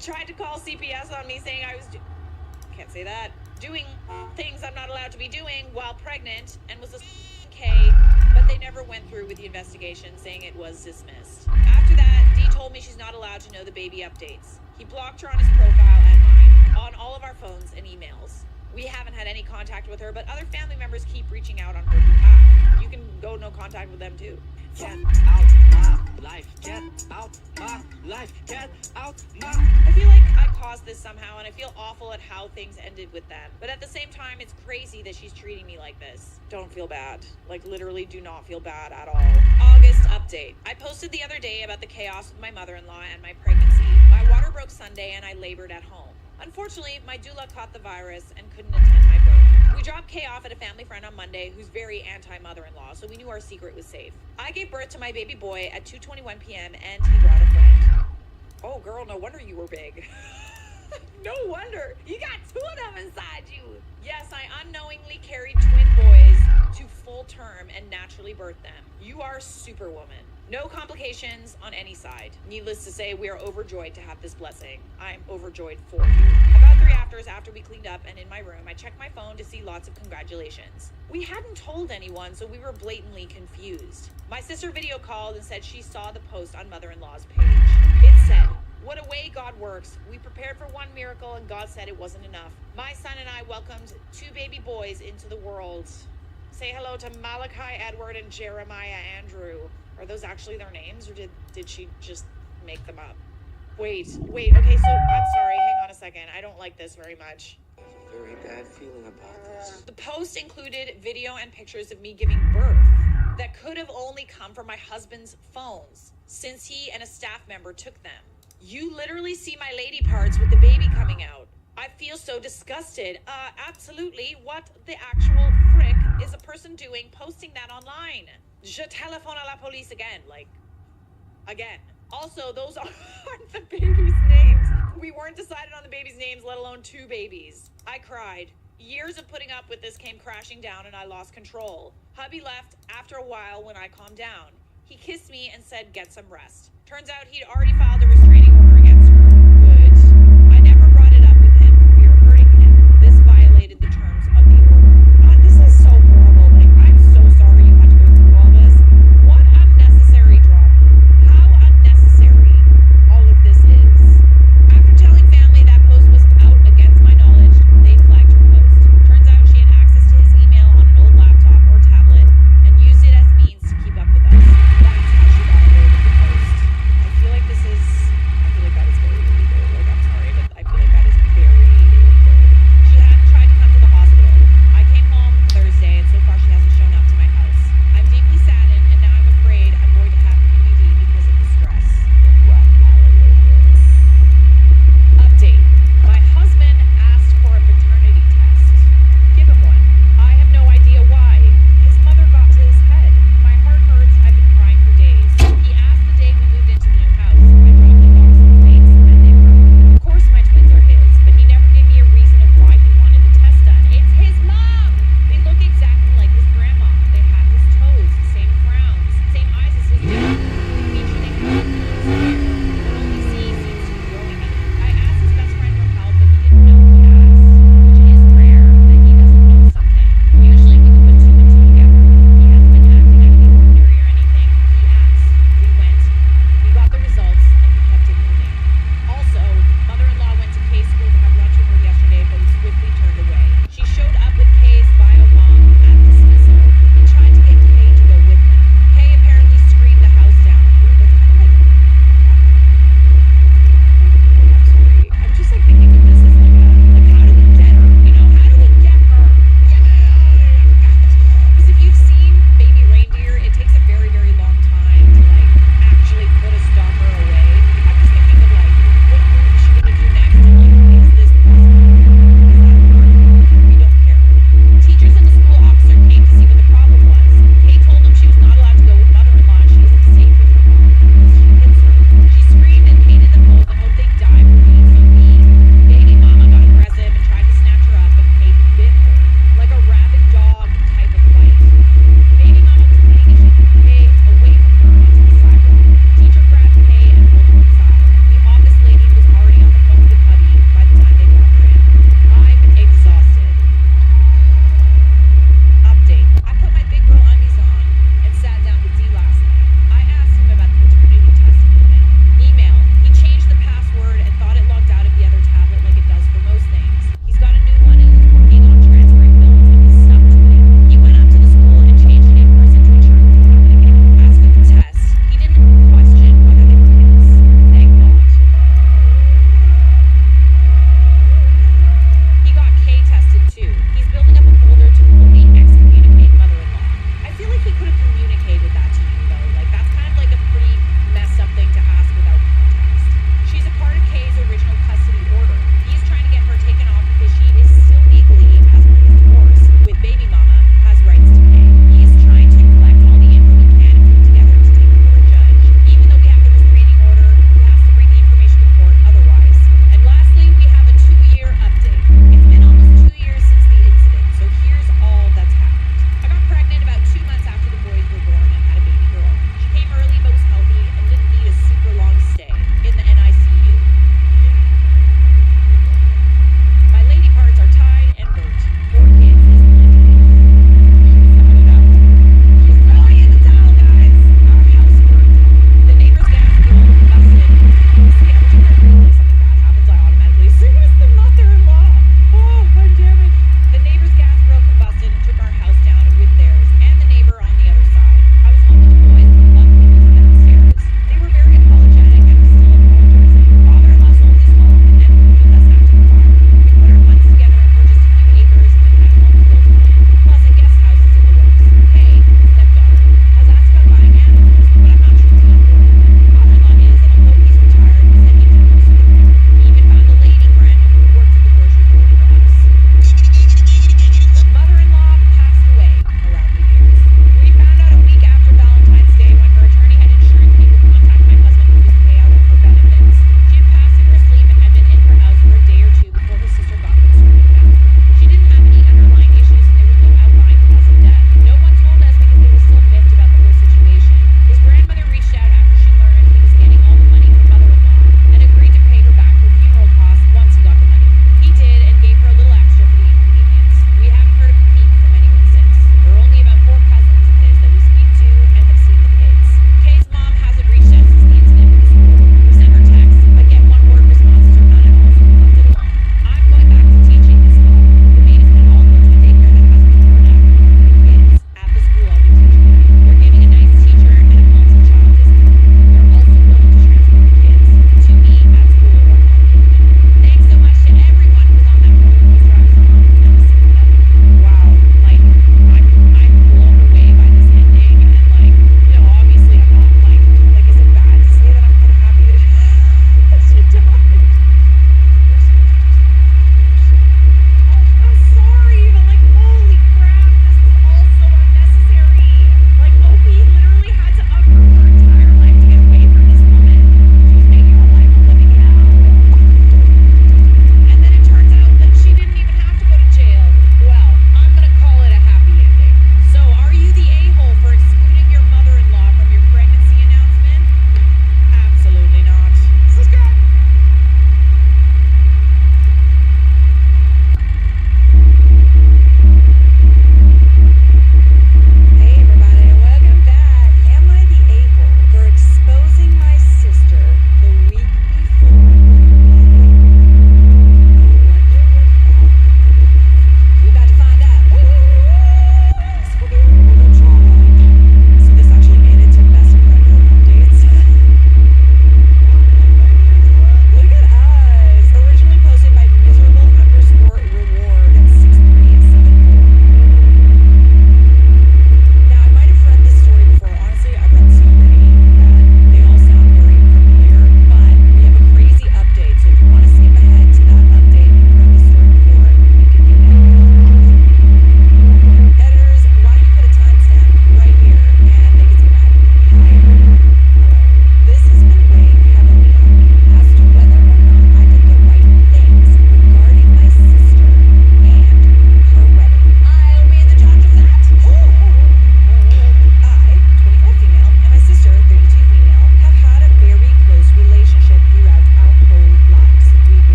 Tried to call CPS on me saying I was can't say that doing things I'm not allowed to be doing while pregnant and was a K, but they never went through with the investigation, saying it was dismissed. After that, Dee told me she's not allowed to know the baby updates. He blocked her on his profile and mine, on all of our phones and emails. We haven't had any contact with her, but other family members keep reaching out on her behalf. You can go no contact with them too. Get out my life. Get out my life. Get out my... I feel like I caused this somehow, and I feel awful at how things ended with them. But at the same time, it's crazy that she's treating me like this. Don't feel bad. Like, literally do not feel bad at all. August update. I posted the other day about the chaos with my mother-in-law and my pregnancy. My water broke Sunday, and I labored at home. Unfortunately, my doula caught the virus and couldn't attend my birth. We dropped Kay off at a family friend on Monday who's very anti-mother-in-law, so we knew our secret was safe. I gave birth to my baby boy at 2:21 p.m. and he brought a friend. Oh girl, no wonder you were big. No wonder. You got two of them inside you. Yes, I unknowingly carried twin boys to full term and naturally birthed them. You are superwoman. No complications on any side. Needless to say, we are overjoyed to have this blessing. I'm overjoyed for you. About 3 hours after we cleaned up and in my room, I checked my phone to see lots of congratulations. We hadn't told anyone, so we were blatantly confused. My sister video called and said she saw the post on mother-in-law's page. It said, "What a way God works. We prepared for one miracle and God said it wasn't enough. My son and I welcomed 2 baby boys into the world. Say hello to Malachi Edward and Jeremiah Andrew." Are those actually their names, or did she just make them up? Wait, okay, so I'm sorry, hang on a second. I don't like this very much. I have a very bad feeling about this. The post included video and pictures of me giving birth that could have only come from my husband's phones, since he and a staff member took them. You literally see my lady parts with the baby coming out. I feel so disgusted. Absolutely. What the actual frick is a person doing posting that online? Je téléphone à la police again. Again. Also, those aren't the babies' names. We weren't decided on the babies' names, let alone 2 babies. I cried. Years of putting up with this came crashing down and I lost control. Hubby left after a while when I calmed down. He kissed me and said, "Get some rest." Turns out he'd already filed a restraining order against her. Good. I never brought it up with him for fear of hurting him. This violated the terms of the order. This is so horrible. I'm so sorry you had to go through all this. What unnecessary drama. How unnecessary all of this is. After telling family that post was out against my knowledge, they flagged her post. Turns out she had access to his email on an old laptop or tablet and used it as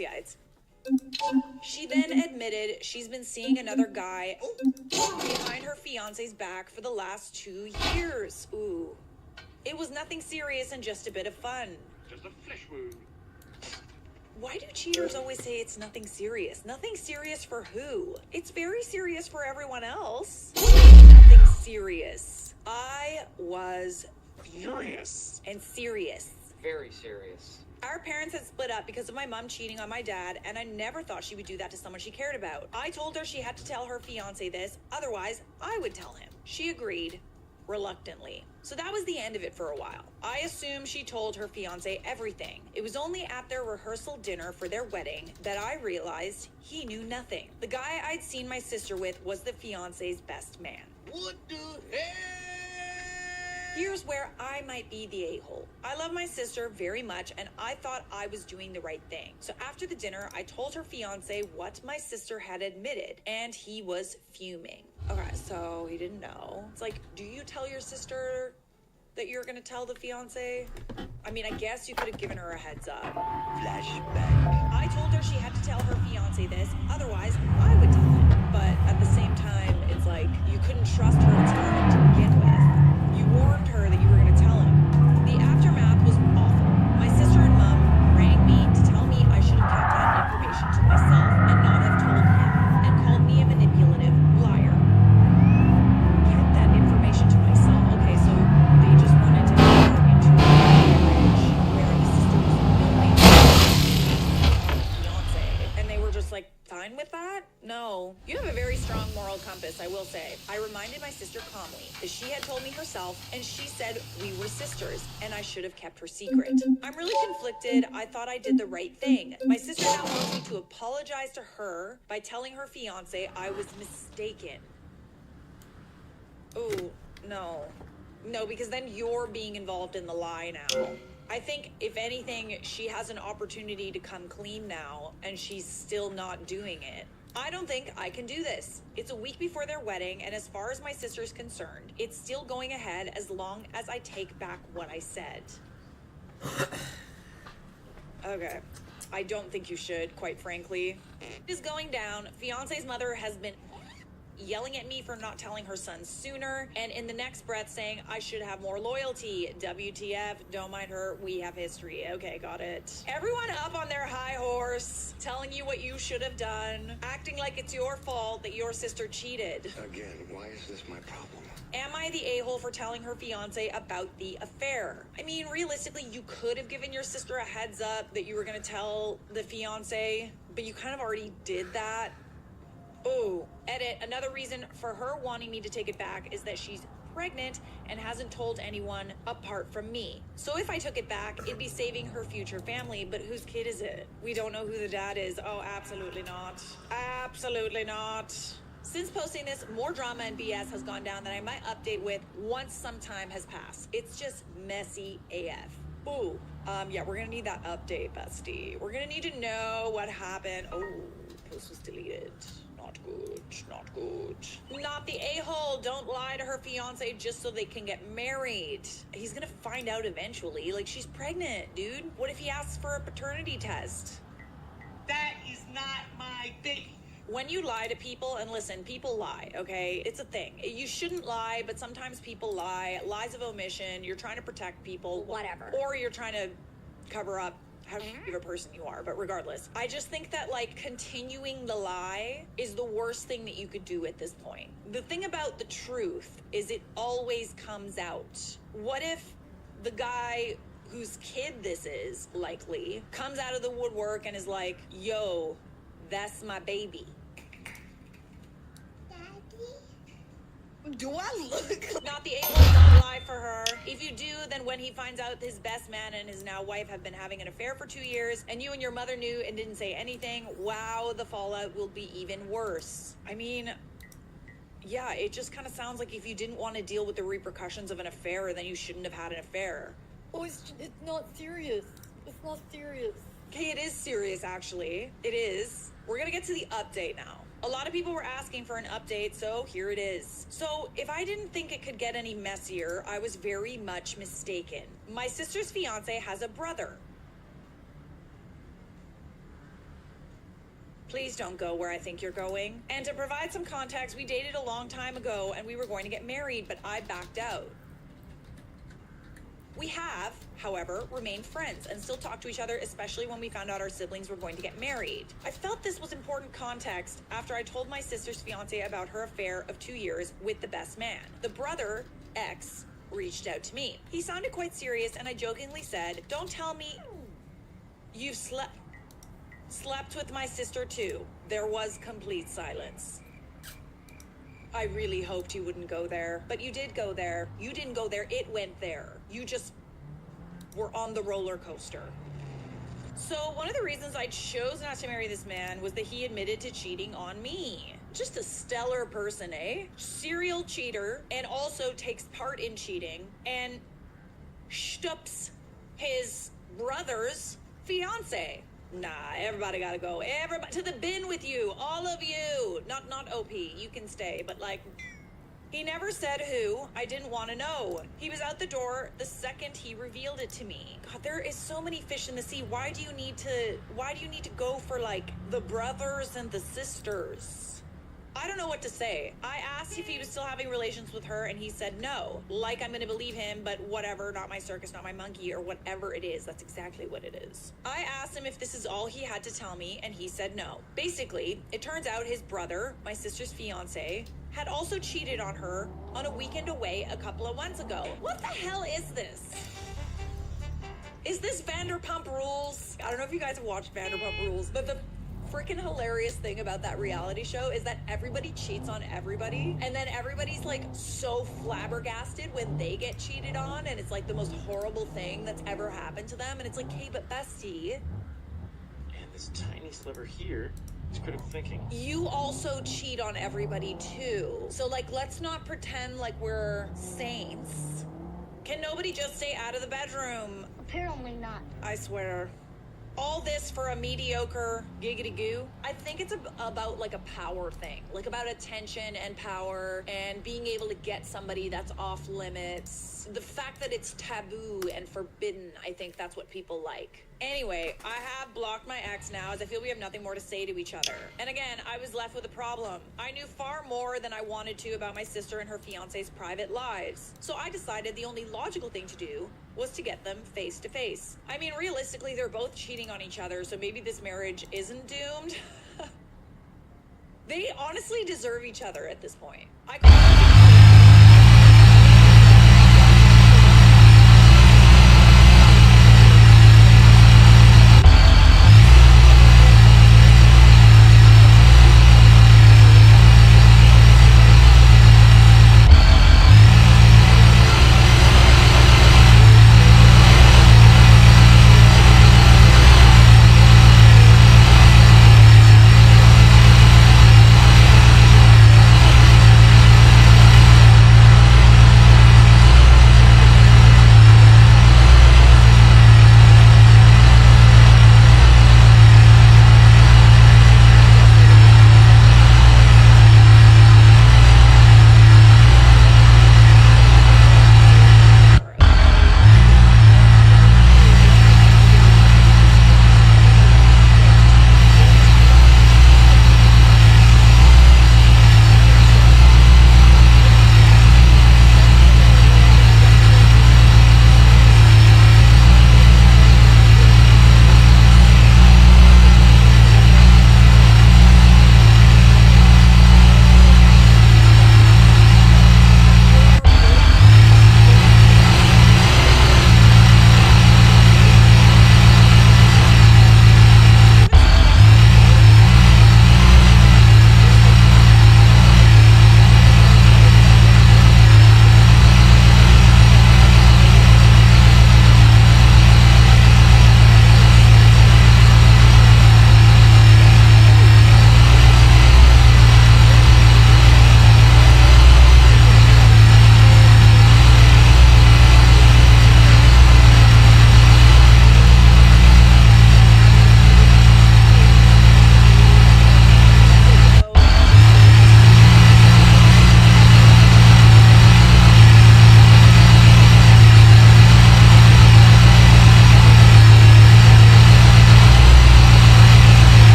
pussy-eyes. She then admitted she's been seeing another guy behind her fiance's back for the last 2 years. Ooh. It was nothing serious and just a bit of fun. Just a flesh wound. Why do cheaters always say it's nothing serious? Nothing serious for who? It's very serious for everyone else. Nothing serious. I was furious and serious. Very serious. Our parents had split up because of my mom cheating on my dad, and I never thought she would do that to someone she cared about. I told her she had to tell her fiance this, otherwise I would tell him. She agreed, reluctantly. So that was the end of it for a while. I assume she told her fiance everything. It was only at their rehearsal dinner for their wedding that I realized he knew nothing. The guy I'd seen my sister with was the fiance's best man. What the hell? Here's where I might be the a-hole. I love my sister very much, and I thought I was doing the right thing. So after the dinner, I told her fiance what my sister had admitted, and he was fuming. Okay, so he didn't know. It's like, do you tell your sister that you're gonna tell the fiance? I mean, I guess you could have given her a heads up. Flashback. I told her she had to tell her fiance this, otherwise I would tell him. But at the same time, it's like, you couldn't trust her to tell him to begin with. You warned her that you were gonna tell him. The aftermath was awful. My sister and mom rang me to tell me I should have kept that information to myself and not have told him, and called me a manipulative liar. Kept that information to myself. Okay, so they just wanted to enter into a marriage where the sister was knowing fiance, and they were just like fine with that? No. You have a very strong moral compass, I will say. I reminded my sister calmly that she had told me herself, and she said we were sisters, and I should have kept her secret. I'm really conflicted. I thought I did the right thing. My sister now wants me to apologize to her by telling her fiance I was mistaken. Oh, no. No, because then you're being involved in the lie now. I think, if anything, she has an opportunity to come clean now, and she's still not doing it. I don't think I can do this. It's a week before their wedding, and as far as my sister's concerned, it's still going ahead as long as I take back what I said. Okay. I don't think you should, quite frankly. It is going down. Fiance's mother has been yelling at me for not telling her son sooner, and in the next breath saying I should have more loyalty. WTF, don't mind her, we have history. Okay, got it. Everyone up on their high horse, telling you what you should have done, acting like it's your fault that your sister cheated. Again, why is this my problem? Am I the a-hole for telling her fiance about the affair? I mean, realistically, you could have given your sister a heads up that you were gonna tell the fiance, but you kind of already did that. Oh, edit. Another reason for her wanting me to take it back is that she's pregnant and hasn't told anyone apart from me. So if I took it back, it'd be saving her future family, but whose kid is it? We don't know who the dad is. Oh, absolutely not. Absolutely not. Since posting this, more drama and BS has gone down that I might update with once some time has passed. It's just messy AF. Ooh, yeah, we're gonna need that update, bestie. We're gonna need to know what happened. Oh, post was deleted. Not good, not good. Not the a-hole. Don't lie to her fiance just so they can get married. He's gonna find out eventually. Like, she's pregnant, dude. What if he asks for a paternity test? That is not my thing. When you lie to people, and listen, people lie, okay? It's a thing. You shouldn't lie, but sometimes people lie. Lies of omission. You're trying to protect people. Whatever. Or you're trying to cover up how shitty of a person you are, but regardless, I just think that, like, continuing the lie is the worst thing that you could do at this point. The thing about the truth is it always comes out. What if the guy whose kid this is, likely, comes out of the woodwork and is like, yo, that's my baby? Do I look? Not the a-hole, don't lie for her. If you do, then when he finds out his best man and his now wife have been having an affair for 2 years, and you and your mother knew and didn't say anything, wow, the fallout will be even worse. I mean, yeah, it just kind of sounds like if you didn't want to deal with the repercussions of an affair, then you shouldn't have had an affair. Oh, it's not serious. It's not serious. Okay, it is serious, actually. It is. We're gonna get to the update now. A lot of people were asking for an update, so here it is. So, if I didn't think it could get any messier, I was very much mistaken. My sister's fiance has a brother. Please don't go where I think you're going. And to provide some context, we dated a long time ago and we were going to get married, but I backed out. We have, however, remained friends and still talk to each other, especially when we found out our siblings were going to get married. I felt this was important context after I told my sister's fiance about her affair of 2 years with the best man. The brother, ex, reached out to me. He sounded quite serious and I jokingly said, "Don't tell me you've slept with my sister too." There was complete silence. I really hoped you wouldn't go there, but you did go there. You didn't go there, it went there. You just were on the roller coaster. So one of the reasons I chose not to marry this man was that he admitted to cheating on me. Just a stellar person, eh? Serial cheater, and also takes part in cheating, and shtups his brother's fiance. Nah, everybody gotta go. Everybody to the bin with you. All of you. Not OP. You can stay, but like, he never said who. I didn't want to know. He was out the door the second he revealed it to me. God, there is so many fish in the sea. Why do you need to go for like the brothers and the sisters? I don't know what to say. I asked if he was still having relations with her and he said no. Like I'm gonna believe him, but whatever, not my circus, not my monkey, or whatever it is. That's exactly what it is. I asked him if this is all he had to tell me and he said no. Basically, it turns out his brother, my sister's fiance, had also cheated on her on a weekend away a couple of months ago. What the hell is this? Is this Vanderpump Rules? I don't know if you guys have watched Vanderpump Rules, but the freaking hilarious thing about that reality show is that everybody cheats on everybody, and then everybody's like so flabbergasted when they get cheated on, and it's like the most horrible thing that's ever happened to them, and it's like, hey, but bestie, And this tiny sliver here is critical thinking. you also cheat on everybody too. So like, let's not pretend like we're saints. Can nobody just stay out of the bedroom? Apparently not. I swear. All this for a mediocre giggity goo. I think it's about like a power thing, like about attention and power and being able to get somebody that's off limits. The fact that it's taboo and forbidden, I think that's what people like. Anyway, I have blocked my ex now as I feel we have nothing more to say to each other. And again, I was left with a problem. I knew far more than I wanted to about my sister and her fiance's private lives. So I decided the only logical thing to do was to get them face to face. I mean, realistically, they're both cheating on each other, so maybe this marriage isn't doomed. They honestly deserve each other at this point. I